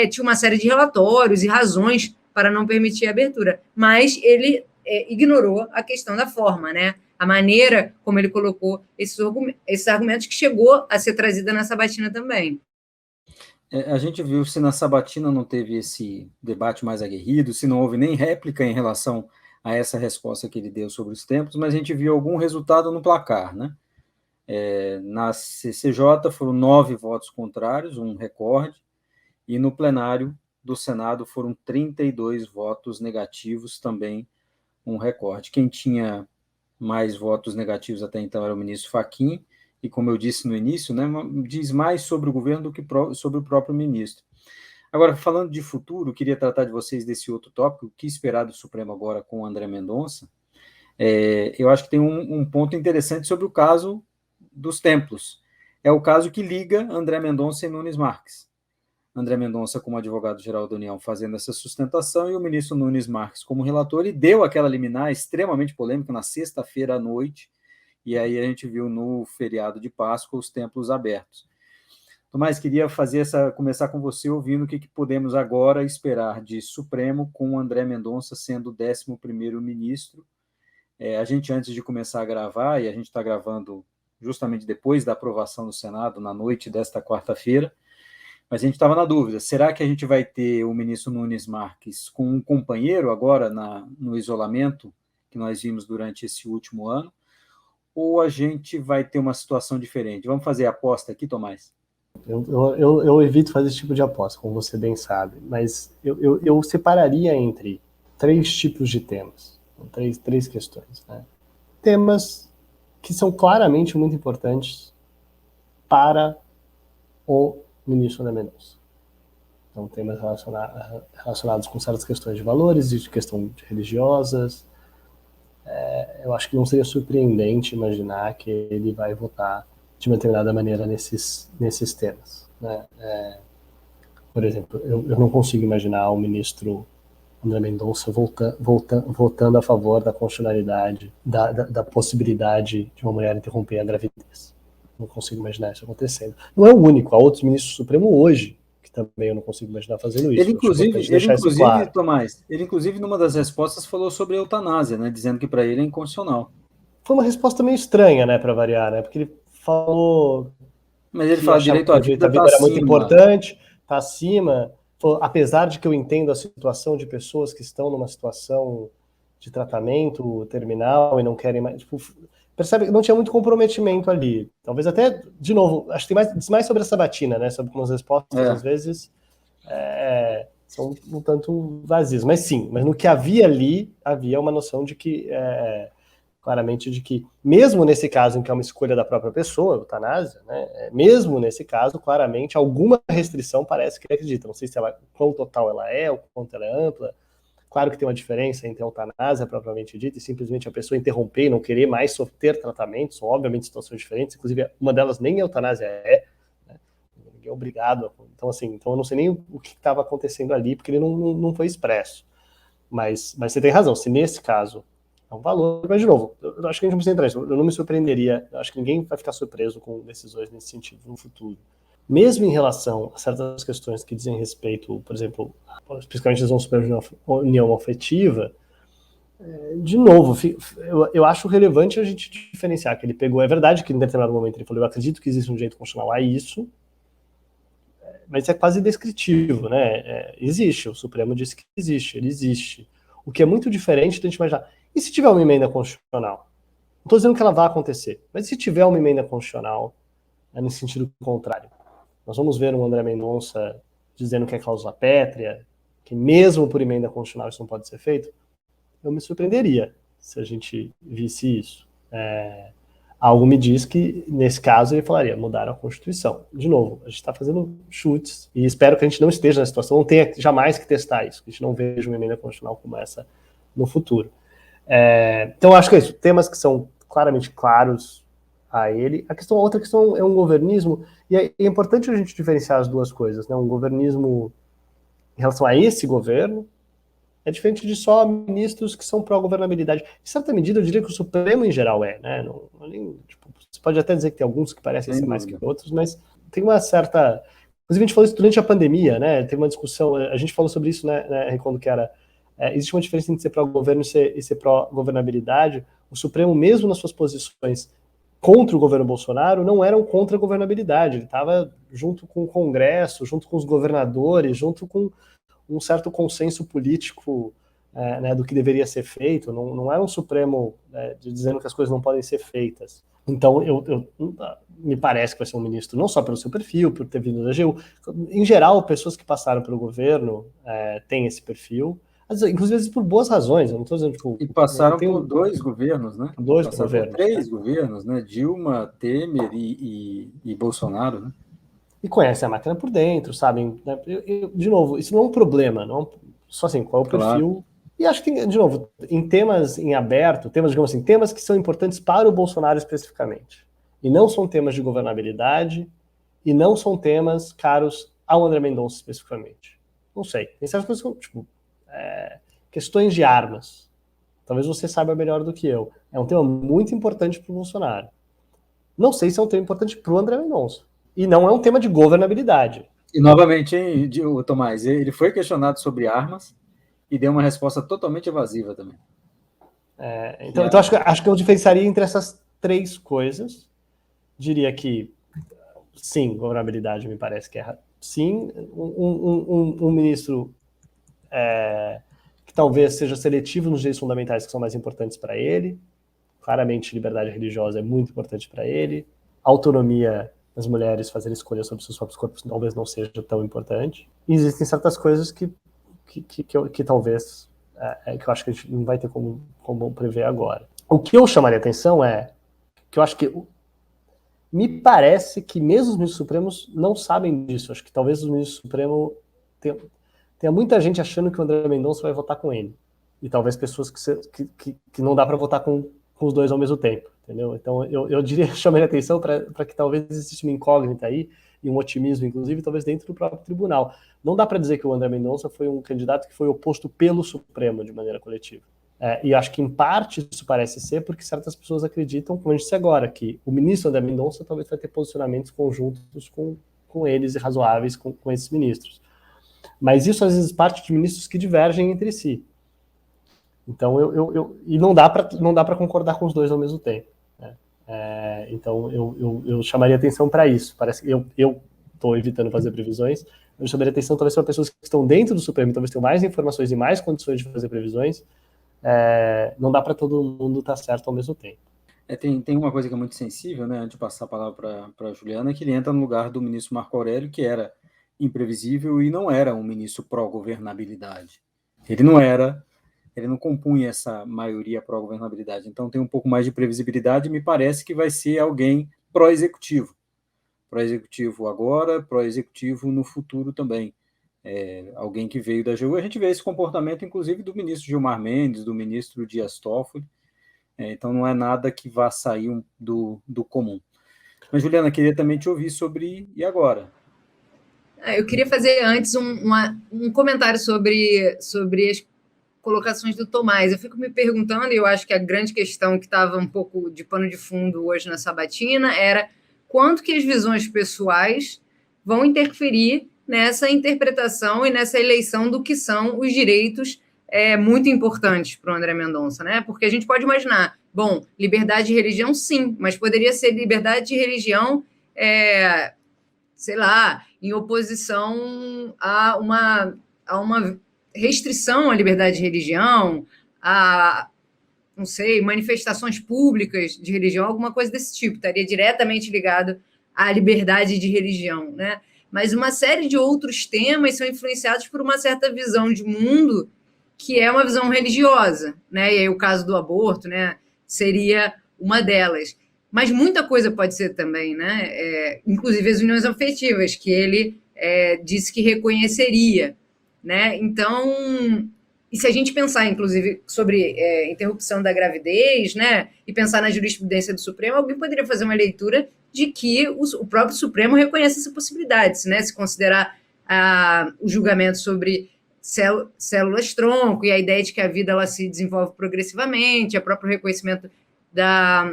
tinha uma série de relatórios e razões para não permitir a abertura. Mas ele ignorou a questão da forma, né? A maneira como ele colocou esses argumentos que chegou a ser trazida na sabatina também. A gente viu se na sabatina não teve esse debate mais aguerrido, se não houve nem réplica em relação a essa resposta que ele deu sobre os templos, mas a gente viu algum resultado no placar, né? Na CCJ foram 9 votos contrários, um recorde, e no plenário do Senado foram 32 votos negativos, também um recorde. Quem tinha mais votos negativos até então era o ministro Fachin, e como eu disse no início, né, diz mais sobre o governo do que sobre o próprio ministro. Agora, falando de futuro, queria tratar de vocês desse outro tópico, o que esperar do Supremo agora com o André Mendonça. Eu acho que tem um ponto interessante sobre o caso dos templos. É o caso que liga André Mendonça e Nunes Marques. André Mendonça como advogado-geral da União fazendo essa sustentação e o ministro Nunes Marques como relator, e deu aquela liminar extremamente polêmica na sexta-feira à noite, e aí a gente viu no feriado de Páscoa os templos abertos. Tomás, queria começar com você ouvindo o que podemos agora esperar de Supremo com o André Mendonça sendo o 11º ministro. A gente, antes de começar a gravar, e a gente está gravando justamente depois da aprovação do Senado, na noite desta quarta-feira, mas a gente estava na dúvida, será que a gente vai ter o ministro Nunes Marques com um companheiro agora no isolamento que nós vimos durante esse último ano, ou a gente vai ter uma situação diferente? Vamos fazer a aposta aqui, Tomás? Eu evito fazer esse tipo de aposta, como você bem sabe, mas eu separaria entre 3 tipos de temas, três questões, né? Temas que são claramente muito importantes para o ministro André Mendonça. Então, temas relacionados com certas questões de valores e de questão de religiosas. Eu acho que não seria surpreendente imaginar que ele vai votar de uma determinada maneira nesses temas, né? Por exemplo, eu não consigo imaginar o ministro André Mendonça votando a favor da constitucionalidade, da possibilidade de uma mulher interromper a gravidez. Não consigo imaginar isso acontecendo. Não é o único, há outros ministros do Supremo hoje que também eu não consigo imaginar fazendo isso. Ele, inclusive, claro. Tomás, ele, inclusive, numa das respostas, falou sobre a eutanásia, né, dizendo que para ele é inconstitucional. Foi uma resposta meio estranha, né, para variar, né, porque ele falou... Mas ele fala direito à vida era muito importante, está acima... Apesar de que eu entendo a situação de pessoas que estão numa situação de tratamento terminal e não querem mais... Tipo, percebe que não tinha muito comprometimento ali. Talvez até, de novo, acho que tem mais sobre a sabatina, né? Sobre como as respostas, às vezes, são um tanto vazias. Mas sim, mas no que havia ali, havia uma noção de que... claramente de que, mesmo nesse caso em que é uma escolha da própria pessoa, eutanásia, né, mesmo nesse caso, claramente, alguma restrição parece que ele acredita. Não sei se quão total ela é, ou quanto ela é ampla. Claro que tem uma diferença entre a eutanásia propriamente dita e simplesmente a pessoa interromper e não querer mais ter tratamento. São, obviamente, situações diferentes. Inclusive, uma delas nem a eutanásia né? Ninguém é obrigado. Então, assim, eu não sei nem o que estava acontecendo ali, porque ele não foi expresso. Mas você tem razão. Se nesse caso... é um valor, mas de novo, eu acho que a gente não precisa entrar nisso. Eu não me surpreenderia, eu acho que ninguém vai ficar surpreso com decisões nesse sentido no futuro. Mesmo em relação a certas questões que dizem respeito, por exemplo, especificamente a união afetiva, de novo, eu acho relevante a gente diferenciar que ele pegou, é verdade que em determinado momento ele falou, eu acredito que existe um jeito constitucional a isso, mas é quase descritivo, né? Existe, o Supremo disse que existe, ele existe. O que é muito diferente da gente imaginar. E se tiver uma emenda constitucional? Não estou dizendo que ela vai acontecer, mas se tiver uma emenda constitucional, no sentido contrário. Nós vamos ver um André Mendonça dizendo que é cláusula pétrea, que mesmo por emenda constitucional isso não pode ser feito. Eu me surpreenderia se a gente visse isso. Algo me diz que, nesse caso, ele falaria, mudar a Constituição. De novo, a gente está fazendo chutes, e espero que a gente não esteja na situação, não tenha jamais que testar isso, que a gente não veja uma emenda constitucional como essa no futuro. Então, acho que é isso. Temas que são claramente claros a ele. A outra questão é um governismo, e é importante a gente diferenciar as duas coisas, né? Um governismo em relação a esse governo é diferente de só ministros que são pró-governabilidade. Em certa medida, eu diria que o Supremo em geral né? Você pode até dizer que tem alguns que parecem ser mais que outros, mas tem uma certa... Inclusive, a gente falou isso durante a pandemia, né? Teve uma discussão, a gente falou sobre isso, né, quando que era existe uma diferença entre ser pró-governo e ser pró-governabilidade. O Supremo, mesmo nas suas posições contra o governo Bolsonaro, não eram contra a governabilidade. Ele estava junto com o Congresso, junto com os governadores, junto com um certo consenso político, né, do que deveria ser feito. Não era um Supremo dizendo que as coisas não podem ser feitas. Então, me parece que vai ser um ministro não só pelo seu perfil, por ter vindo da AGU. Em geral, pessoas que passaram pelo governo têm esse perfil, inclusive às vezes por boas razões. Eu não estou dizendo e passaram por 2 governos, né? Passaram por 3 governos, né? Dilma, Temer e Bolsonaro, né? E conhecem a máquina por dentro, sabem? Né? De novo, isso não é um problema, não, só assim, qual é o perfil. E acho que, de novo, em temas em aberto, digamos assim, temas que são importantes para o Bolsonaro especificamente, e não são temas de governabilidade, e não são temas caros ao André Mendonça especificamente. Não sei. Tem certas coisas que, tipo, questões de armas. Talvez você saiba melhor do que eu. É um tema muito importante para o Bolsonaro. Não sei se é um tema importante para o André Mendonça. E não é um tema de governabilidade. E, novamente, hein, Tomás, ele foi questionado sobre armas e deu uma resposta totalmente evasiva também. Então acho que eu diferenciaria entre essas 3 coisas. Diria que, sim, governabilidade me parece que é sim. Um ministro que talvez seja seletivo nos direitos fundamentais que são mais importantes para ele. Claramente, liberdade religiosa é muito importante para ele. Autonomia das mulheres fazerem escolha sobre seus próprios corpos talvez não seja tão importante. E existem certas coisas que talvez que eu acho que a gente não vai ter como prever agora. O que eu chamaria atenção é que eu acho que me parece que mesmo os ministros supremos não sabem disso. Acho que talvez os ministros supremos tenha muita gente achando que o André Mendonça vai votar com ele. E talvez pessoas que não dá para votar com os 2 ao mesmo tempo, entendeu? Então eu diria, chamaria atenção para que talvez exista uma incógnita aí, e um otimismo, inclusive, talvez dentro do próprio tribunal. Não dá para dizer que o André Mendonça foi um candidato que foi oposto pelo Supremo de maneira coletiva. E acho que, em parte, isso parece ser porque certas pessoas acreditam, como a gente disse agora, que o ministro André Mendonça talvez vai ter posicionamentos conjuntos com eles e razoáveis com esses ministros. Mas isso, às vezes, parte de ministros que divergem entre si. Então, e não dá para concordar com os 2 ao mesmo tempo. Né? Então, eu chamaria atenção para isso. Parece que eu estou evitando fazer previsões. Eu chamaria atenção talvez para pessoas que estão dentro do Supremo, talvez tenham mais informações e mais condições de fazer previsões. Não dá para todo mundo estar certo ao mesmo tempo. Tem uma coisa que é muito sensível, né, antes de passar a palavra para a Juliana, que ele entra no lugar do ministro Marco Aurélio, que era imprevisível e não era um ministro pró-governabilidade. Ele não compunha essa maioria pró-governabilidade. Então tem um pouco mais de previsibilidade e me parece que vai ser alguém pró-executivo. Pró-executivo agora, pró-executivo no futuro também. Alguém que veio da AGU. A gente vê esse comportamento, inclusive, do ministro Gilmar Mendes, do ministro Dias Toffoli. Então não é nada que vá sair do comum. Mas, Juliana, queria também te ouvir sobre e agora? Eu queria fazer antes um comentário sobre as colocações do Tomás. Eu fico me perguntando, e eu acho que a grande questão que estava um pouco de pano de fundo hoje na sabatina era quanto que as visões pessoais vão interferir nessa interpretação e nessa eleição do que são os direitos muito importantes para o André Mendonça, né? Porque a gente pode imaginar, bom, liberdade de religião, sim, mas poderia ser liberdade de religião, sei lá, em oposição a uma restrição à liberdade de religião, a, não sei, manifestações públicas de religião, alguma coisa desse tipo, estaria diretamente ligado à liberdade de religião, né? Mas uma série de outros temas são influenciados por uma certa visão de mundo que é uma visão religiosa, né? E aí o caso do aborto, né, seria uma delas. Mas muita coisa pode ser também, né? Inclusive as uniões afetivas, que ele disse que reconheceria, né? Então, e se a gente pensar, inclusive, sobre interrupção da gravidez, né, e pensar na jurisprudência do Supremo, alguém poderia fazer uma leitura de que o próprio Supremo reconhece essa possibilidade, né? Se considerar o julgamento sobre células-tronco e a ideia de que a vida ela se desenvolve progressivamente, o próprio reconhecimento da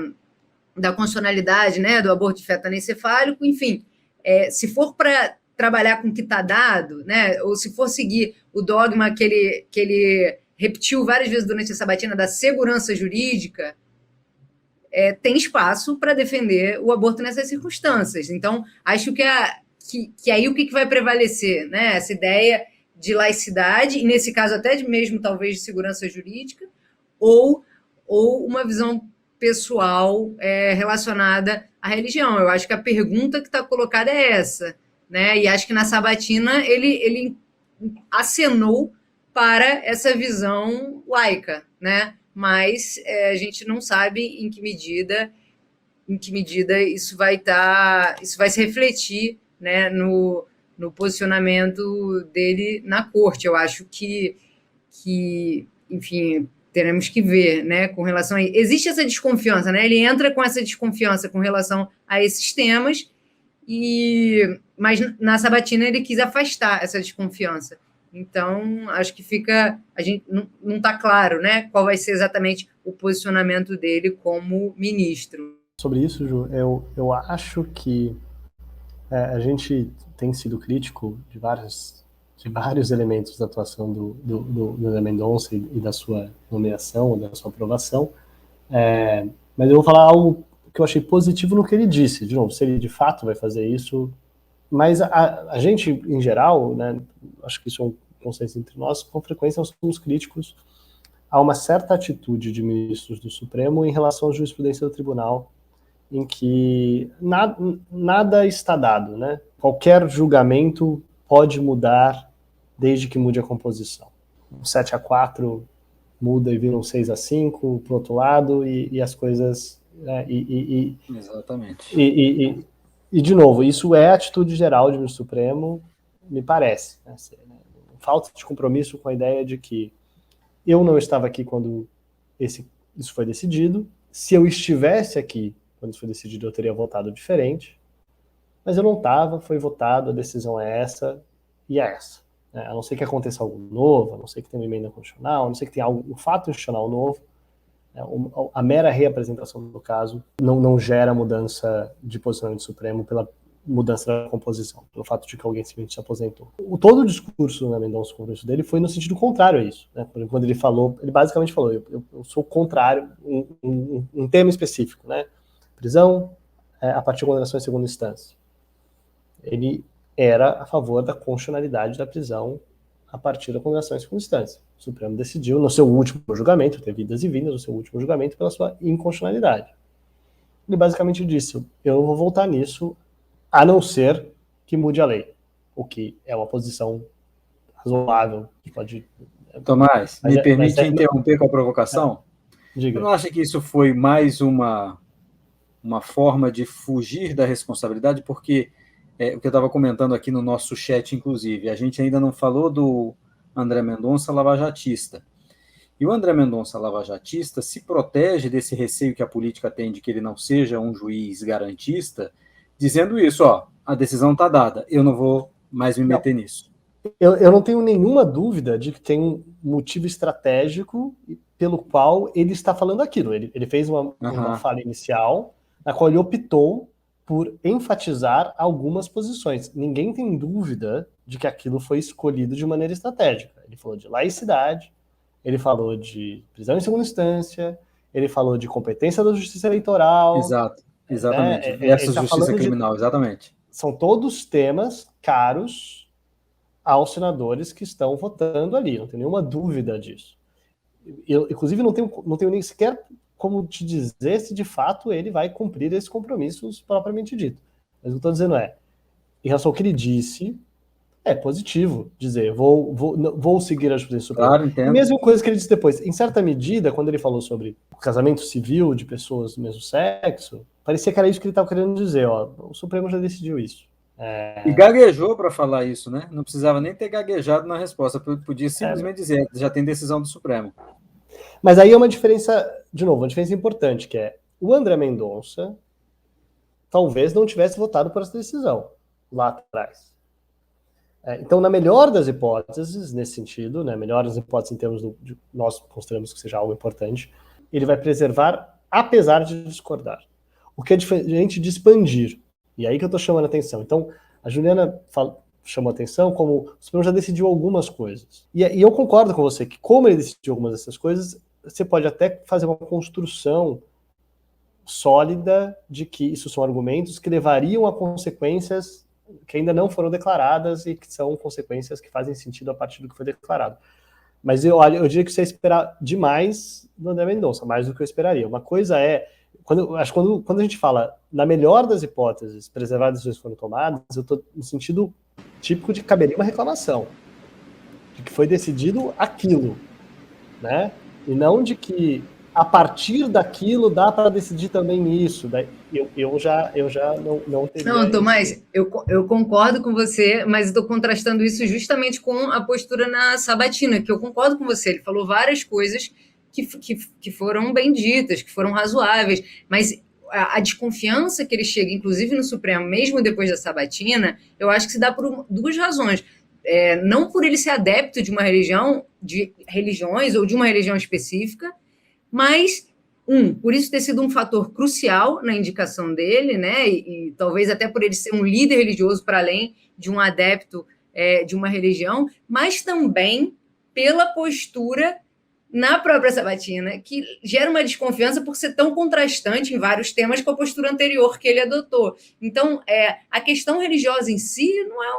constitucionalidade, né, do aborto de feto anencefálico, enfim, se for para trabalhar com o que está dado, né, ou se for seguir o dogma que ele repetiu várias vezes durante a sabatina, da segurança jurídica, tem espaço para defender o aborto nessas circunstâncias. Então, acho que aí o que vai prevalecer? Né? Essa ideia de laicidade, e nesse caso até mesmo talvez de segurança jurídica, ou uma visão pessoal relacionada à religião. Eu acho que a pergunta que está colocada é essa, né? E acho que na sabatina ele acenou para essa visão laica, né? Mas a gente não sabe em que medida isso vai se refletir, né, no posicionamento dele na corte. Eu acho que enfim, teremos que ver, né, com relação a... Existe essa desconfiança, né? Ele entra com essa desconfiança com relação a esses temas, mas na sabatina ele quis afastar essa desconfiança. Então, acho que a gente não está claro, né, qual vai ser exatamente o posicionamento dele como ministro. Sobre isso, Ju, eu acho que a gente tem sido crítico de vários elementos da atuação do André Mendonça e da sua nomeação, da sua aprovação, mas eu vou falar algo que eu achei positivo no que ele disse. De novo, se ele de fato vai fazer isso, mas a gente, em geral, né, acho que isso é um consenso entre nós, com frequência nós somos críticos a uma certa atitude de ministros do Supremo em relação à jurisprudência do tribunal, em que nada está dado, né? Qualquer julgamento pode mudar desde que mude a composição. Um 7-4 muda e vira um 6-5 para o outro lado, e as coisas... Exatamente. E, de novo, isso é a atitude geral do Supremo, me parece. Né? Falta de compromisso com a ideia de que eu não estava aqui quando isso foi decidido. Se eu estivesse aqui quando isso foi decidido, eu teria votado diferente. Mas eu não estava, foi votado, a decisão é essa e é essa. A não ser que aconteça algo novo, a não ser que tenha uma emenda constitucional, a não ser que tenha um fato institucional novo, a mera reapresentação do caso não gera mudança de posicionamento do Supremo pela mudança da composição, pelo fato de que alguém simplesmente se aposentou. Todo o discurso do Mendonça, o compromisso dele, foi no sentido contrário a isso. Né? Quando ele falou, ele basicamente falou, eu sou contrário, um tema específico, né? Prisão a partir de condenação em segunda instância. Ele era a favor da constitucionalidade da prisão a partir da condenação em segunda instância. O Supremo decidiu, no seu último julgamento, teve idas e vindas, no seu último julgamento, pela sua inconstitucionalidade. Ele basicamente disse, eu não vou voltar nisso, a não ser que mude a lei, o que é uma posição razoável. Pode... Tomás, me permite interromper com a provocação? Diga. Você não acha que isso foi mais uma forma de fugir da responsabilidade? Porque o que eu estava comentando aqui no nosso chat, inclusive, a gente ainda não falou do André Mendonça lavajatista. E o André Mendonça lavajatista se protege desse receio que a política tem de que ele não seja um juiz garantista, dizendo isso, a decisão está dada, eu não vou mais me meter nisso. Eu não tenho nenhuma dúvida de que tem um motivo estratégico pelo qual ele está falando aquilo. Ele fez uma fala inicial, na qual ele optou por enfatizar algumas posições. Ninguém tem dúvida de que aquilo foi escolhido de maneira estratégica. Ele falou de laicidade, ele falou de prisão em segunda instância, ele falou de competência da justiça eleitoral. Exato, exatamente. Versus justiça criminal, exatamente. São todos temas caros aos senadores que estão votando ali, não tem nenhuma dúvida disso. Eu, inclusive, não tenho nem sequer como te dizer se de fato ele vai cumprir esses compromissos propriamente dito. Mas o que eu estou dizendo em relação ao que ele disse, é positivo dizer, vou seguir a justiça suprema. Claro, entendo. E mesma coisa que ele disse depois, em certa medida, quando ele falou sobre o casamento civil de pessoas do mesmo sexo, parecia que era isso que ele estava querendo dizer, o Supremo já decidiu isso. E gaguejou para falar isso, né? Não precisava nem ter gaguejado na resposta, podia simplesmente dizer, já tem decisão do Supremo. Mas aí é uma diferença, de novo, uma diferença importante, que é o André Mendonça talvez não tivesse votado por essa decisão lá atrás. Então, na melhor das hipóteses, nesse sentido, né, melhor das hipóteses em termos de nós consideramos que seja algo importante, ele vai preservar, apesar de discordar. O que é diferente de expandir. E aí que eu estou chamando a atenção. Então, a Juliana chamou atenção, como o Supremo já decidiu algumas coisas. E eu concordo com você que, como ele decidiu algumas dessas coisas, você pode até fazer uma construção sólida de que isso são argumentos que levariam a consequências que ainda não foram declaradas e que são consequências que fazem sentido a partir do que foi declarado. Mas eu diria que você esperar demais do André Mendonça, mais do que eu esperaria. Uma coisa é, quando a gente fala, na melhor das hipóteses, preservar as decisões foram tomadas, eu estou no sentido típico de que caberia uma reclamação, de que foi decidido aquilo, né? E não de que a partir daquilo dá para decidir também isso. Eu já não teria. Não, Tomás, eu concordo com você, mas estou contrastando isso justamente com a postura na sabatina, que eu concordo com você. Ele falou várias coisas que foram bem ditas, que foram razoáveis, mas a desconfiança que ele chega, inclusive no Supremo, mesmo depois da sabatina, eu acho que se dá por duas razões. Não por ele ser adepto de uma religião, de religiões ou de uma religião específica, mas por isso ter sido um fator crucial na indicação dele, né? E talvez até por ele ser um líder religioso para além de um adepto de uma religião, mas também pela postura na própria sabatina, que gera uma desconfiança por ser tão contrastante em vários temas com a postura anterior que ele adotou. Então, a questão religiosa em si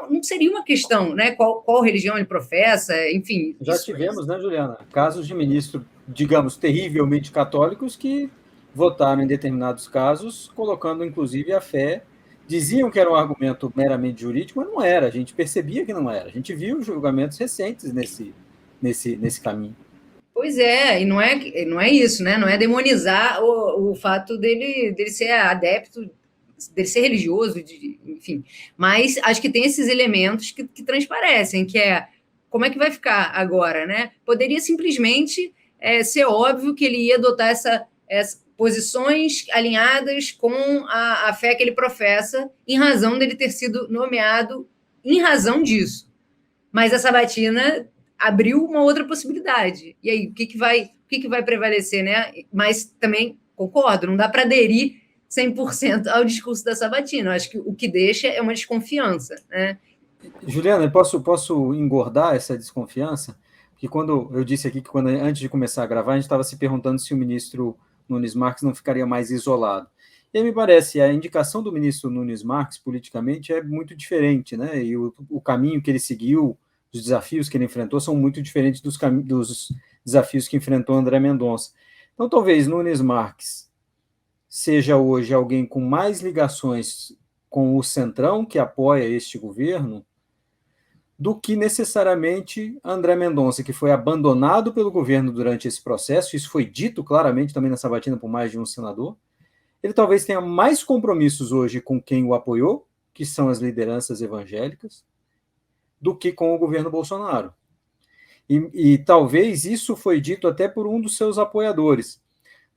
não seria uma questão, né? Qual religião ele professa, enfim. Já tivemos, né, Juliana, casos de ministro, digamos, terrivelmente católicos que votaram em determinados casos, colocando, inclusive, a fé. Diziam que era um argumento meramente jurídico, mas não era. A gente percebia que não era. A gente viu julgamentos recentes nesse caminho. Pois é, e não é isso, né? Não é demonizar o fato dele ser adepto, dele ser religioso, enfim. Mas acho que tem esses elementos que transparecem, que como é que vai ficar agora, né? Poderia simplesmente ser óbvio que ele ia adotar essas posições alinhadas com a fé que ele professa, em razão dele ter sido nomeado em razão disso. Mas a sabatina abriu uma outra possibilidade. E aí, o que vai prevalecer, né? Mas também concordo, não dá para aderir 100% ao discurso da sabatina. Eu acho que o que deixa é uma desconfiança, né? Juliana, posso engordar essa desconfiança? Porque quando eu disse aqui que antes de começar a gravar, a gente estava se perguntando se o ministro Nunes Marques não ficaria mais isolado. E aí me parece, a indicação do ministro Nunes Marques, politicamente, é muito diferente, né? E o caminho que ele seguiu, os desafios que ele enfrentou, são muito diferentes dos desafios que enfrentou André Mendonça. Então, talvez Nunes Marques seja hoje alguém com mais ligações com o Centrão, que apoia este governo, do que necessariamente André Mendonça, que foi abandonado pelo governo durante esse processo. Isso foi dito claramente também na sabatina por mais de um senador. Ele talvez tenha mais compromissos hoje com quem o apoiou, que são as lideranças evangélicas, do que com o governo Bolsonaro. E talvez isso foi dito até por um dos seus apoiadores.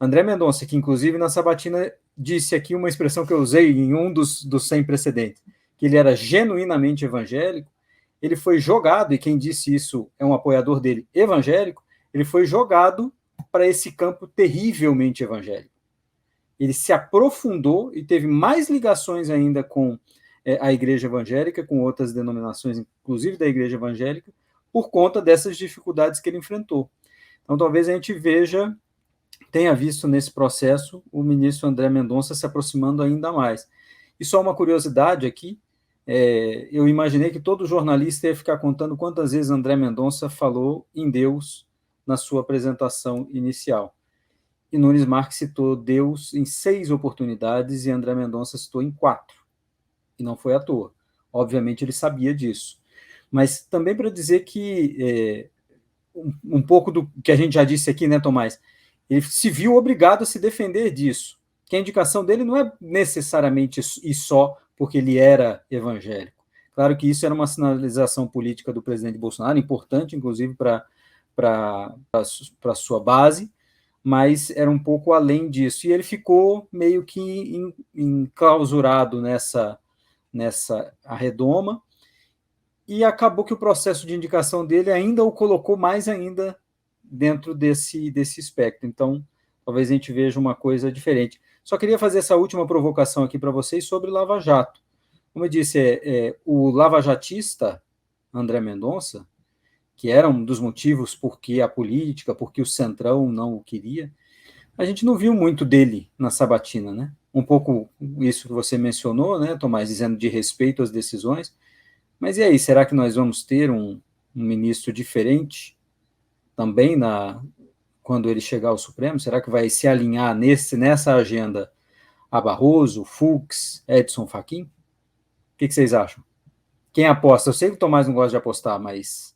André Mendonça, que inclusive na sabatina disse aqui uma expressão que eu usei em um dos sem precedentes, que ele era genuinamente evangélico. Ele foi jogado, e quem disse isso é um apoiador dele evangélico, ele foi jogado para esse campo terrivelmente evangélico. Ele se aprofundou e teve mais ligações ainda com a igreja evangélica, com outras denominações, inclusive da igreja evangélica, por conta dessas dificuldades que ele enfrentou. Então, talvez a gente tenha visto nesse processo o ministro André Mendonça se aproximando ainda mais. E só uma curiosidade aqui, eu imaginei que todo jornalista ia ficar contando quantas vezes André Mendonça falou em Deus na sua apresentação inicial. E Nunes Marques citou Deus em 6 oportunidades e André Mendonça citou em 4. E não foi à toa. Obviamente ele sabia disso. Mas também para dizer que um pouco do que a gente já disse aqui, né, Tomás? Ele se viu obrigado a se defender disso. Que a indicação dele não é necessariamente e só porque ele era evangélico. Claro que isso era uma sinalização política do presidente Bolsonaro, importante, inclusive, para a sua base, mas era um pouco além disso. E ele ficou meio que enclausurado nessa arredoma, e acabou que o processo de indicação dele ainda o colocou mais ainda dentro desse espectro. Então, talvez a gente veja uma coisa diferente. Só queria fazer essa última provocação aqui para vocês sobre Lava Jato. como eu disse, o lavajatista André Mendonça, que era um dos motivos por que a política, por que o Centrão não o queria, a gente não viu muito dele na sabatina, né? Um pouco isso que você mencionou, né, Tomás, dizendo de respeito às decisões, mas e aí, será que nós vamos ter um ministro diferente também quando ele chegar ao Supremo? Será que vai se alinhar nessa agenda a Barroso, Fux, Edson Fachin? O que vocês acham? Quem aposta? Eu sei que o Tomás não gosta de apostar, mas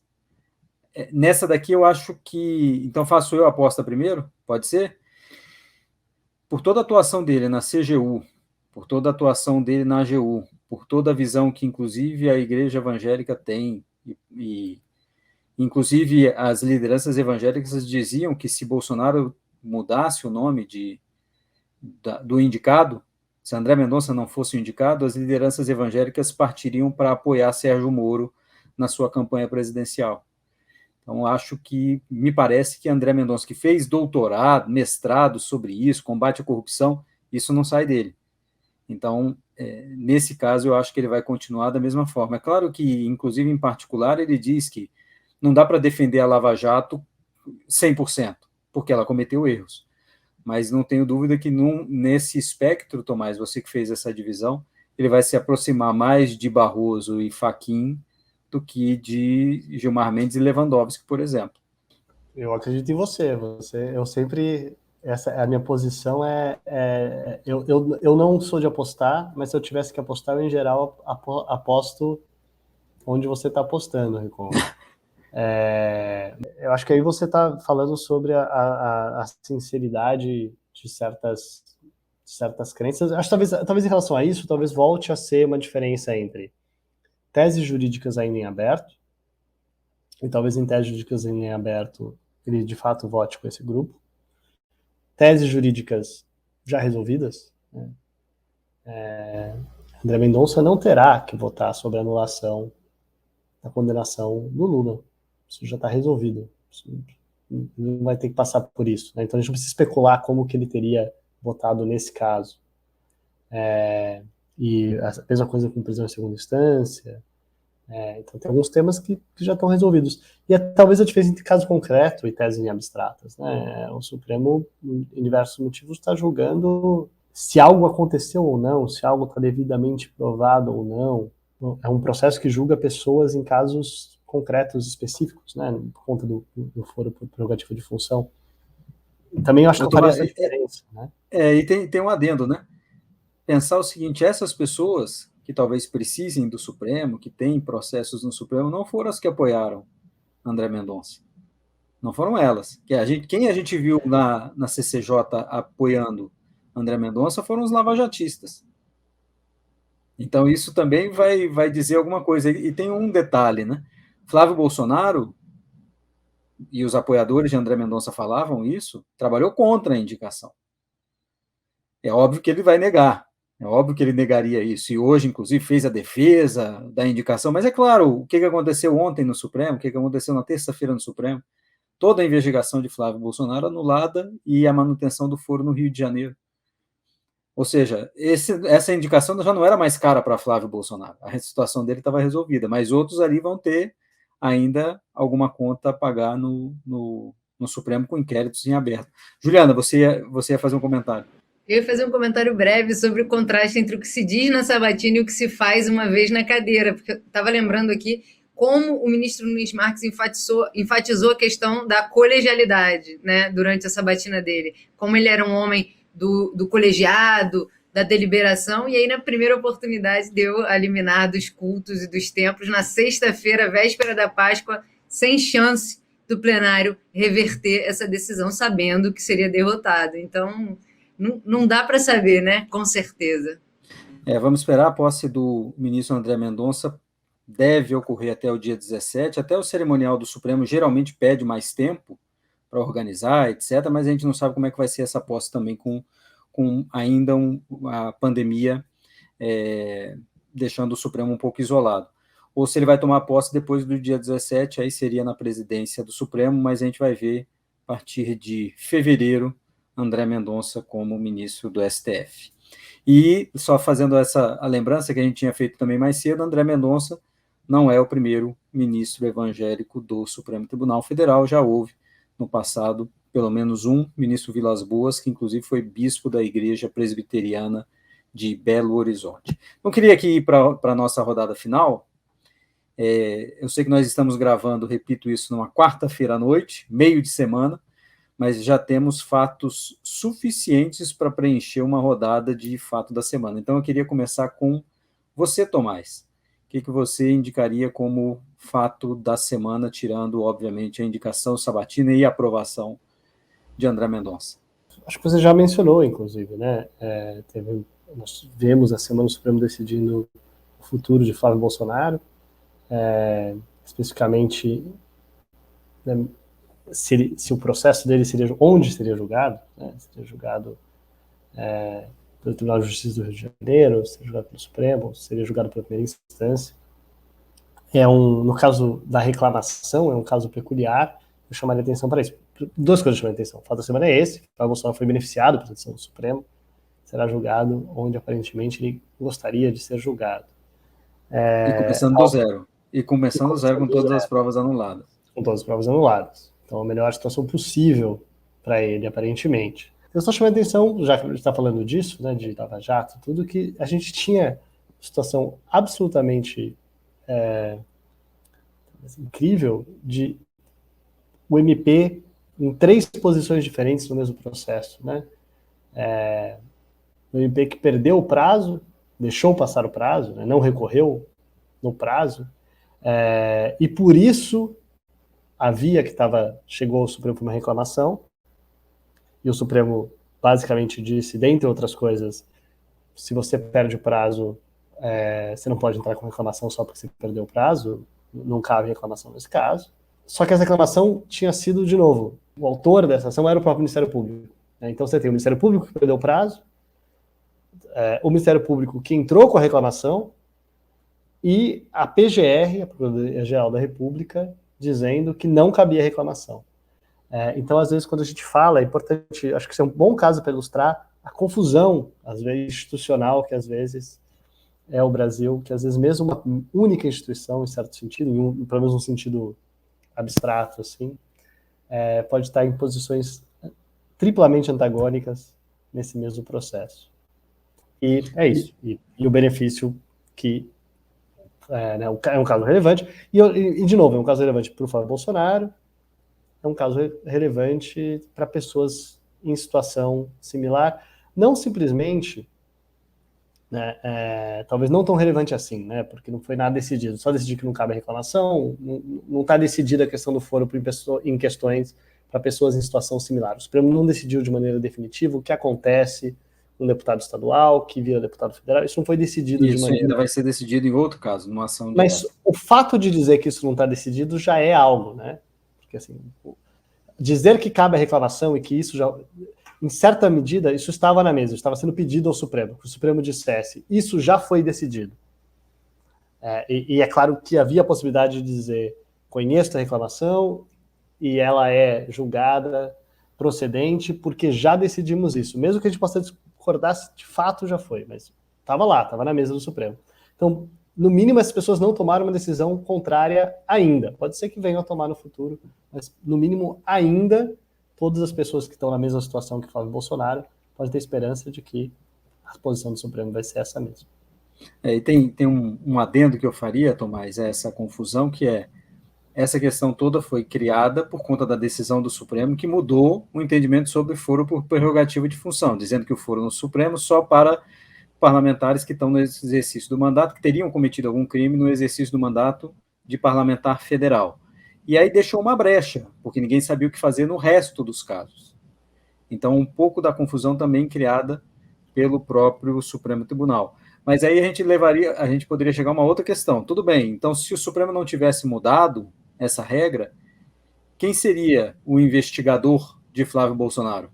nessa daqui eu acho que... Então faço eu a aposta primeiro? Pode ser? Por toda a atuação dele na CGU, por toda a atuação dele na AGU, por toda a visão que, inclusive, a Igreja Evangélica tem, e inclusive as lideranças evangélicas diziam que se Bolsonaro mudasse o nome do indicado, se André Mendonça não fosse o indicado, as lideranças evangélicas partiriam para apoiar Sérgio Moro na sua campanha presidencial. Então, me parece que André Mendonça, que fez doutorado, mestrado sobre isso, combate à corrupção, isso não sai dele. Então, nesse caso, eu acho que ele vai continuar da mesma forma. É claro que, inclusive, em particular, ele diz que não dá para defender a Lava Jato 100%, porque ela cometeu erros. Mas não tenho dúvida que nesse espectro, Tomás, você que fez essa divisão, ele vai se aproximar mais de Barroso e Fachin do que de Gilmar Mendes e Lewandowski, por exemplo. Eu acredito em você. Eu sempre... a minha posição eu não sou de apostar, mas se eu tivesse que apostar, eu, em geral, aposto onde você está apostando, Rico. Eu acho que aí você está falando sobre a sinceridade de certas crenças. Acho que talvez em relação a isso, talvez volte a ser uma diferença entre teses jurídicas ainda em aberto, e talvez em teses jurídicas ainda em aberto ele de fato vote com esse grupo. Teses jurídicas já resolvidas, né? André Mendonça não terá que votar sobre a anulação da condenação do Lula. Isso já está resolvido. Não vai ter que passar por isso, né? Então a gente não precisa especular como que ele teria votado nesse caso. E a mesma coisa com prisão em segunda instância. Então tem alguns temas que já estão resolvidos. E talvez a diferença entre caso concreto e teses em abstratas, né? O Supremo, em diversos motivos, está julgando se algo aconteceu ou não, se algo está devidamente provado ou não. É um processo que julga pessoas em casos concretos específicos, né? Por conta do foro prerrogativo de função. E também eu acho que faria essa diferença, né? E tem um adendo, né? Pensar o seguinte: essas pessoas que talvez precisem do Supremo, que têm processos no Supremo, não foram as que apoiaram André Mendonça. Não foram elas. Quem a gente viu na CCJ apoiando André Mendonça foram os lavajatistas. Então, isso também vai dizer alguma coisa. E tem um detalhe, né? Flávio Bolsonaro, e os apoiadores de André Mendonça falavam isso, trabalhou contra a indicação. É óbvio que ele vai negar. É óbvio que ele negaria isso, e hoje, inclusive, fez a defesa da indicação, mas é claro, o que aconteceu ontem no Supremo, o que aconteceu na terça-feira no Supremo, toda a investigação de Flávio Bolsonaro anulada e a manutenção do foro no Rio de Janeiro. Ou seja, essa indicação já não era mais cara para Flávio Bolsonaro, a situação dele estava resolvida, mas outros ali vão ter ainda alguma conta a pagar no Supremo com inquéritos em aberto. Juliana, você ia fazer um comentário. Eu ia fazer um comentário breve sobre o contraste entre o que se diz na sabatina e o que se faz uma vez na cadeira, porque eu estava lembrando aqui como o ministro Nunes Marques enfatizou a questão da colegialidade, né, durante a sabatina dele, como ele era um homem do colegiado, da deliberação, e aí na primeira oportunidade deu a liminar dos cultos e dos templos na sexta-feira, véspera da Páscoa, sem chance do plenário reverter essa decisão, sabendo que seria derrotado. Então, não dá para saber, né? Com certeza. Vamos esperar. A posse do ministro André Mendonça deve ocorrer até o dia 17, até o cerimonial do Supremo geralmente pede mais tempo para organizar, etc., mas a gente não sabe como é que vai ser essa posse também com ainda a pandemia deixando o Supremo um pouco isolado. Ou se ele vai tomar posse depois do dia 17, aí seria na presidência do Supremo, mas a gente vai ver a partir de fevereiro André Mendonça como ministro do STF. E só fazendo a lembrança que a gente tinha feito também mais cedo, André Mendonça não é o primeiro ministro evangélico do Supremo Tribunal Federal, já houve no passado pelo menos um ministro Vilas Boas, que inclusive foi bispo da Igreja Presbiteriana de Belo Horizonte. Então, queria aqui ir para a nossa rodada final. Eu sei que nós estamos gravando, repito isso, numa quarta-feira à noite, meio de semana, mas já temos fatos suficientes para preencher uma rodada de fato da semana. Então, eu queria começar com você, Tomás. O que você indicaria como fato da semana, tirando, obviamente, a indicação sabatina e a aprovação de André Mendonça? Acho que você já mencionou, inclusive, né? Nós vemos a Semana do Supremo decidindo o futuro de Flávio Bolsonaro, especificamente, né, se o processo dele onde seria julgado, né? Seria julgado pelo Tribunal de Justiça do Rio de Janeiro, seria julgado pelo Supremo, seria julgado pela primeira instância. No caso da reclamação, é um caso peculiar, eu chamaria atenção para isso. Duas coisas chamam a atenção. O fato da semana é esse, o Bolsonaro foi beneficiado pela decisão do Supremo, será julgado onde aparentemente ele gostaria de ser julgado. E começando do zero. E começando do zero com todas as provas anuladas. Com todas as provas anuladas. Então, a melhor situação possível para ele, aparentemente. Eu só chamei a atenção, já que a gente está falando disso, né, de Lava Jato, tudo, que a gente tinha situação absolutamente incrível de o MP em 3 posições diferentes no mesmo processo, né? O MP que perdeu o prazo, deixou passar o prazo, né, não recorreu no prazo, e por isso a via que chegou ao Supremo foi uma reclamação, e o Supremo basicamente disse, dentre outras coisas, se você perde o prazo, você não pode entrar com reclamação só porque você perdeu o prazo, não cabe reclamação nesse caso. Só que essa reclamação tinha sido, de novo, o autor dessa ação era o próprio Ministério Público. Então você tem o Ministério Público que perdeu o prazo, o Ministério Público que entrou com a reclamação e a PGR, a Procuradoria-Geral da República, dizendo que não cabia reclamação. Então, às vezes, quando a gente fala, é importante, acho que isso é um bom caso para ilustrar a confusão, às vezes, institucional, que às vezes é o Brasil, que às vezes mesmo uma única instituição, em certo sentido, pelo menos um sentido abstrato, assim, pode estar em posições triplamente antagônicas nesse mesmo processo. E é isso. E o benefício que é um caso relevante. E, de novo, é um caso relevante para o Flávio Bolsonaro, é um caso relevante para pessoas em situação similar, não simplesmente, talvez não tão relevante assim, né, porque não foi nada decidido, só decidir que não cabe a reclamação, não está decidida a questão do foro em questões para pessoas em situação similar. O Supremo não decidiu de maneira definitiva o que acontece um deputado estadual que vira deputado federal, isso não foi decidido de maneira... Isso ainda vai ser decidido em outro caso, numa ação direta. Mas o fato de dizer que isso não está decidido já é algo, né? Porque, assim, dizer que cabe a reclamação e que isso já, em certa medida, isso estava na mesa, estava sendo pedido ao Supremo, que o Supremo dissesse, isso já foi decidido. E é claro que havia a possibilidade de dizer, conheço a reclamação e ela é julgada procedente porque já decidimos isso, mesmo que a gente possa discordar se de fato já foi, mas estava lá, estava na mesa do Supremo. Então, no mínimo, as pessoas não tomaram uma decisão contrária ainda. Pode ser que venham a tomar no futuro, mas no mínimo ainda, todas as pessoas que estão na mesma situação que Flávio Bolsonaro podem ter esperança de que a posição do Supremo vai ser essa mesma. E tem um adendo que eu faria, Tomás, essa confusão, que essa questão toda foi criada por conta da decisão do Supremo que mudou o entendimento sobre foro por prerrogativa de função, dizendo que o foro no Supremo só para parlamentares que estão no exercício do mandato, que teriam cometido algum crime no exercício do mandato de parlamentar federal. E aí deixou uma brecha, porque ninguém sabia o que fazer no resto dos casos. Então, um pouco da confusão também criada pelo próprio Supremo Tribunal. Mas aí a gente poderia chegar a uma outra questão. Tudo bem, então se o Supremo não tivesse mudado essa regra, quem seria o investigador de Flávio Bolsonaro?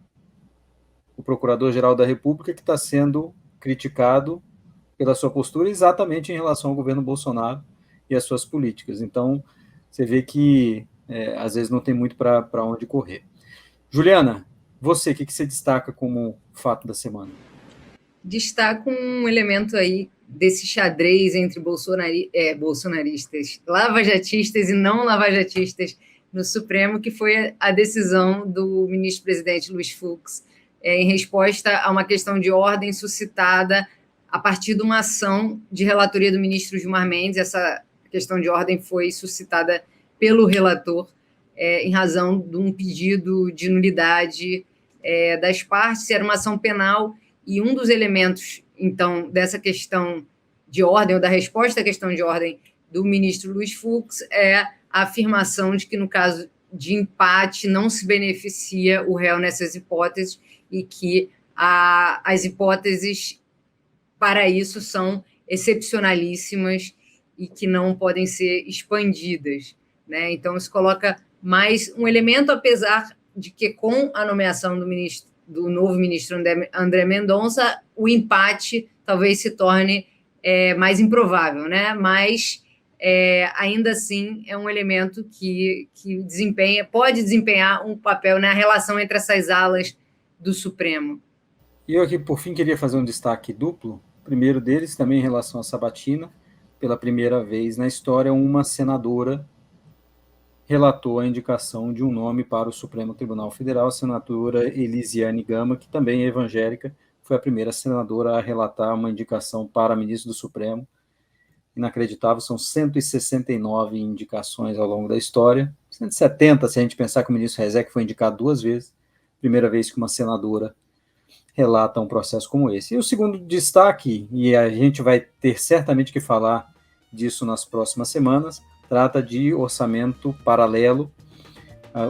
O Procurador-Geral da República, que está sendo criticado pela sua postura exatamente em relação ao governo Bolsonaro e as suas políticas. Então, você vê que às vezes não tem muito para onde correr. Juliana, você, o que você destaca como fato da semana? Destaco um elemento aí desse xadrez entre bolsonaristas, lavajatistas e não lavajatistas no Supremo, que foi a decisão do ministro-presidente Luiz Fux, em resposta a uma questão de ordem suscitada a partir de uma ação de relatoria do ministro Gilmar Mendes. Essa questão de ordem foi suscitada pelo relator em razão de um pedido de nulidade das partes. Era uma ação penal e um dos elementos, então, dessa questão de ordem, ou da resposta à questão de ordem do ministro Luiz Fux, é a afirmação de que, no caso de empate, não se beneficia o réu nessas hipóteses e que as hipóteses para isso são excepcionalíssimas e que não podem ser expandidas, né? Então, isso coloca mais um elemento, apesar de que, com a nomeação do novo ministro André Mendonça, o empate talvez se torne mais improvável, né? Mas, ainda assim, é um elemento que pode desempenhar um papel na relação entre essas alas do Supremo. E eu aqui, por fim, queria fazer um destaque duplo. O primeiro deles, também em relação à sabatina, pela primeira vez na história, uma senadora relatou a indicação de um nome para o Supremo Tribunal Federal, a senadora Elisiane Gama, que também é evangélica, foi a primeira senadora a relatar uma indicação para ministro do Supremo. Inacreditável, são 169 indicações ao longo da história, 170 se a gente pensar que o ministro Rezec foi indicado 2 vezes, primeira vez que uma senadora relata um processo como esse. E o segundo destaque, e a gente vai ter certamente que falar disso nas próximas semanas, trata de orçamento paralelo.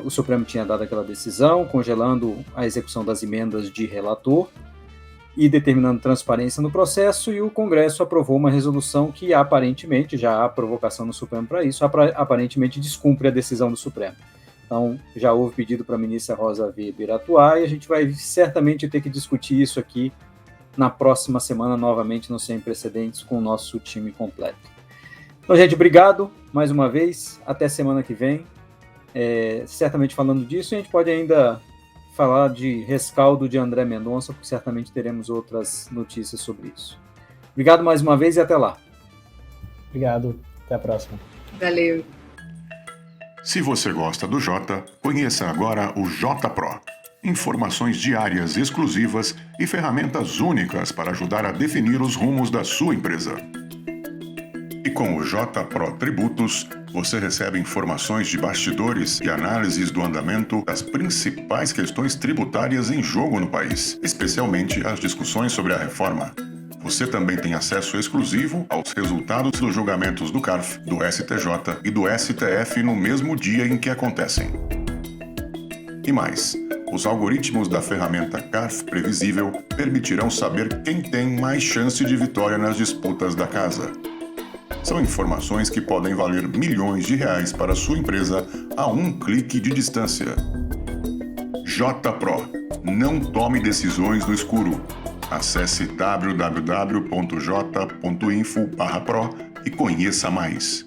O Supremo tinha dado aquela decisão, congelando a execução das emendas de relator e determinando transparência no processo, e o Congresso aprovou uma resolução que aparentemente, já há provocação no Supremo para isso, aparentemente descumpre a decisão do Supremo. Então, já houve pedido para a ministra Rosa Weber atuar, e a gente vai certamente ter que discutir isso aqui na próxima semana, novamente no Sem Precedentes, com o nosso time completo. Então, gente, obrigado mais uma vez, até semana que vem. Certamente falando disso, a gente pode ainda falar de rescaldo de André Mendonça, porque certamente teremos outras notícias sobre isso. Obrigado mais uma vez e até lá. Obrigado, até a próxima. Valeu. Se você gosta do Jota, conheça agora o Jota Pro. Informações diárias exclusivas e ferramentas únicas para ajudar a definir os rumos da sua empresa. E com o Jota Pro Tributos, você recebe informações de bastidores e análises do andamento das principais questões tributárias em jogo no país, especialmente as discussões sobre a reforma. Você também tem acesso exclusivo aos resultados dos julgamentos do CARF, do STJ e do STF no mesmo dia em que acontecem. E mais, os algoritmos da ferramenta CARF Previsível permitirão saber quem tem mais chance de vitória nas disputas da casa. São informações que podem valer milhões de reais para a sua empresa a um clique de distância. Jota Pro. Não tome decisões no escuro. Acesse www.j.info/pro e conheça mais.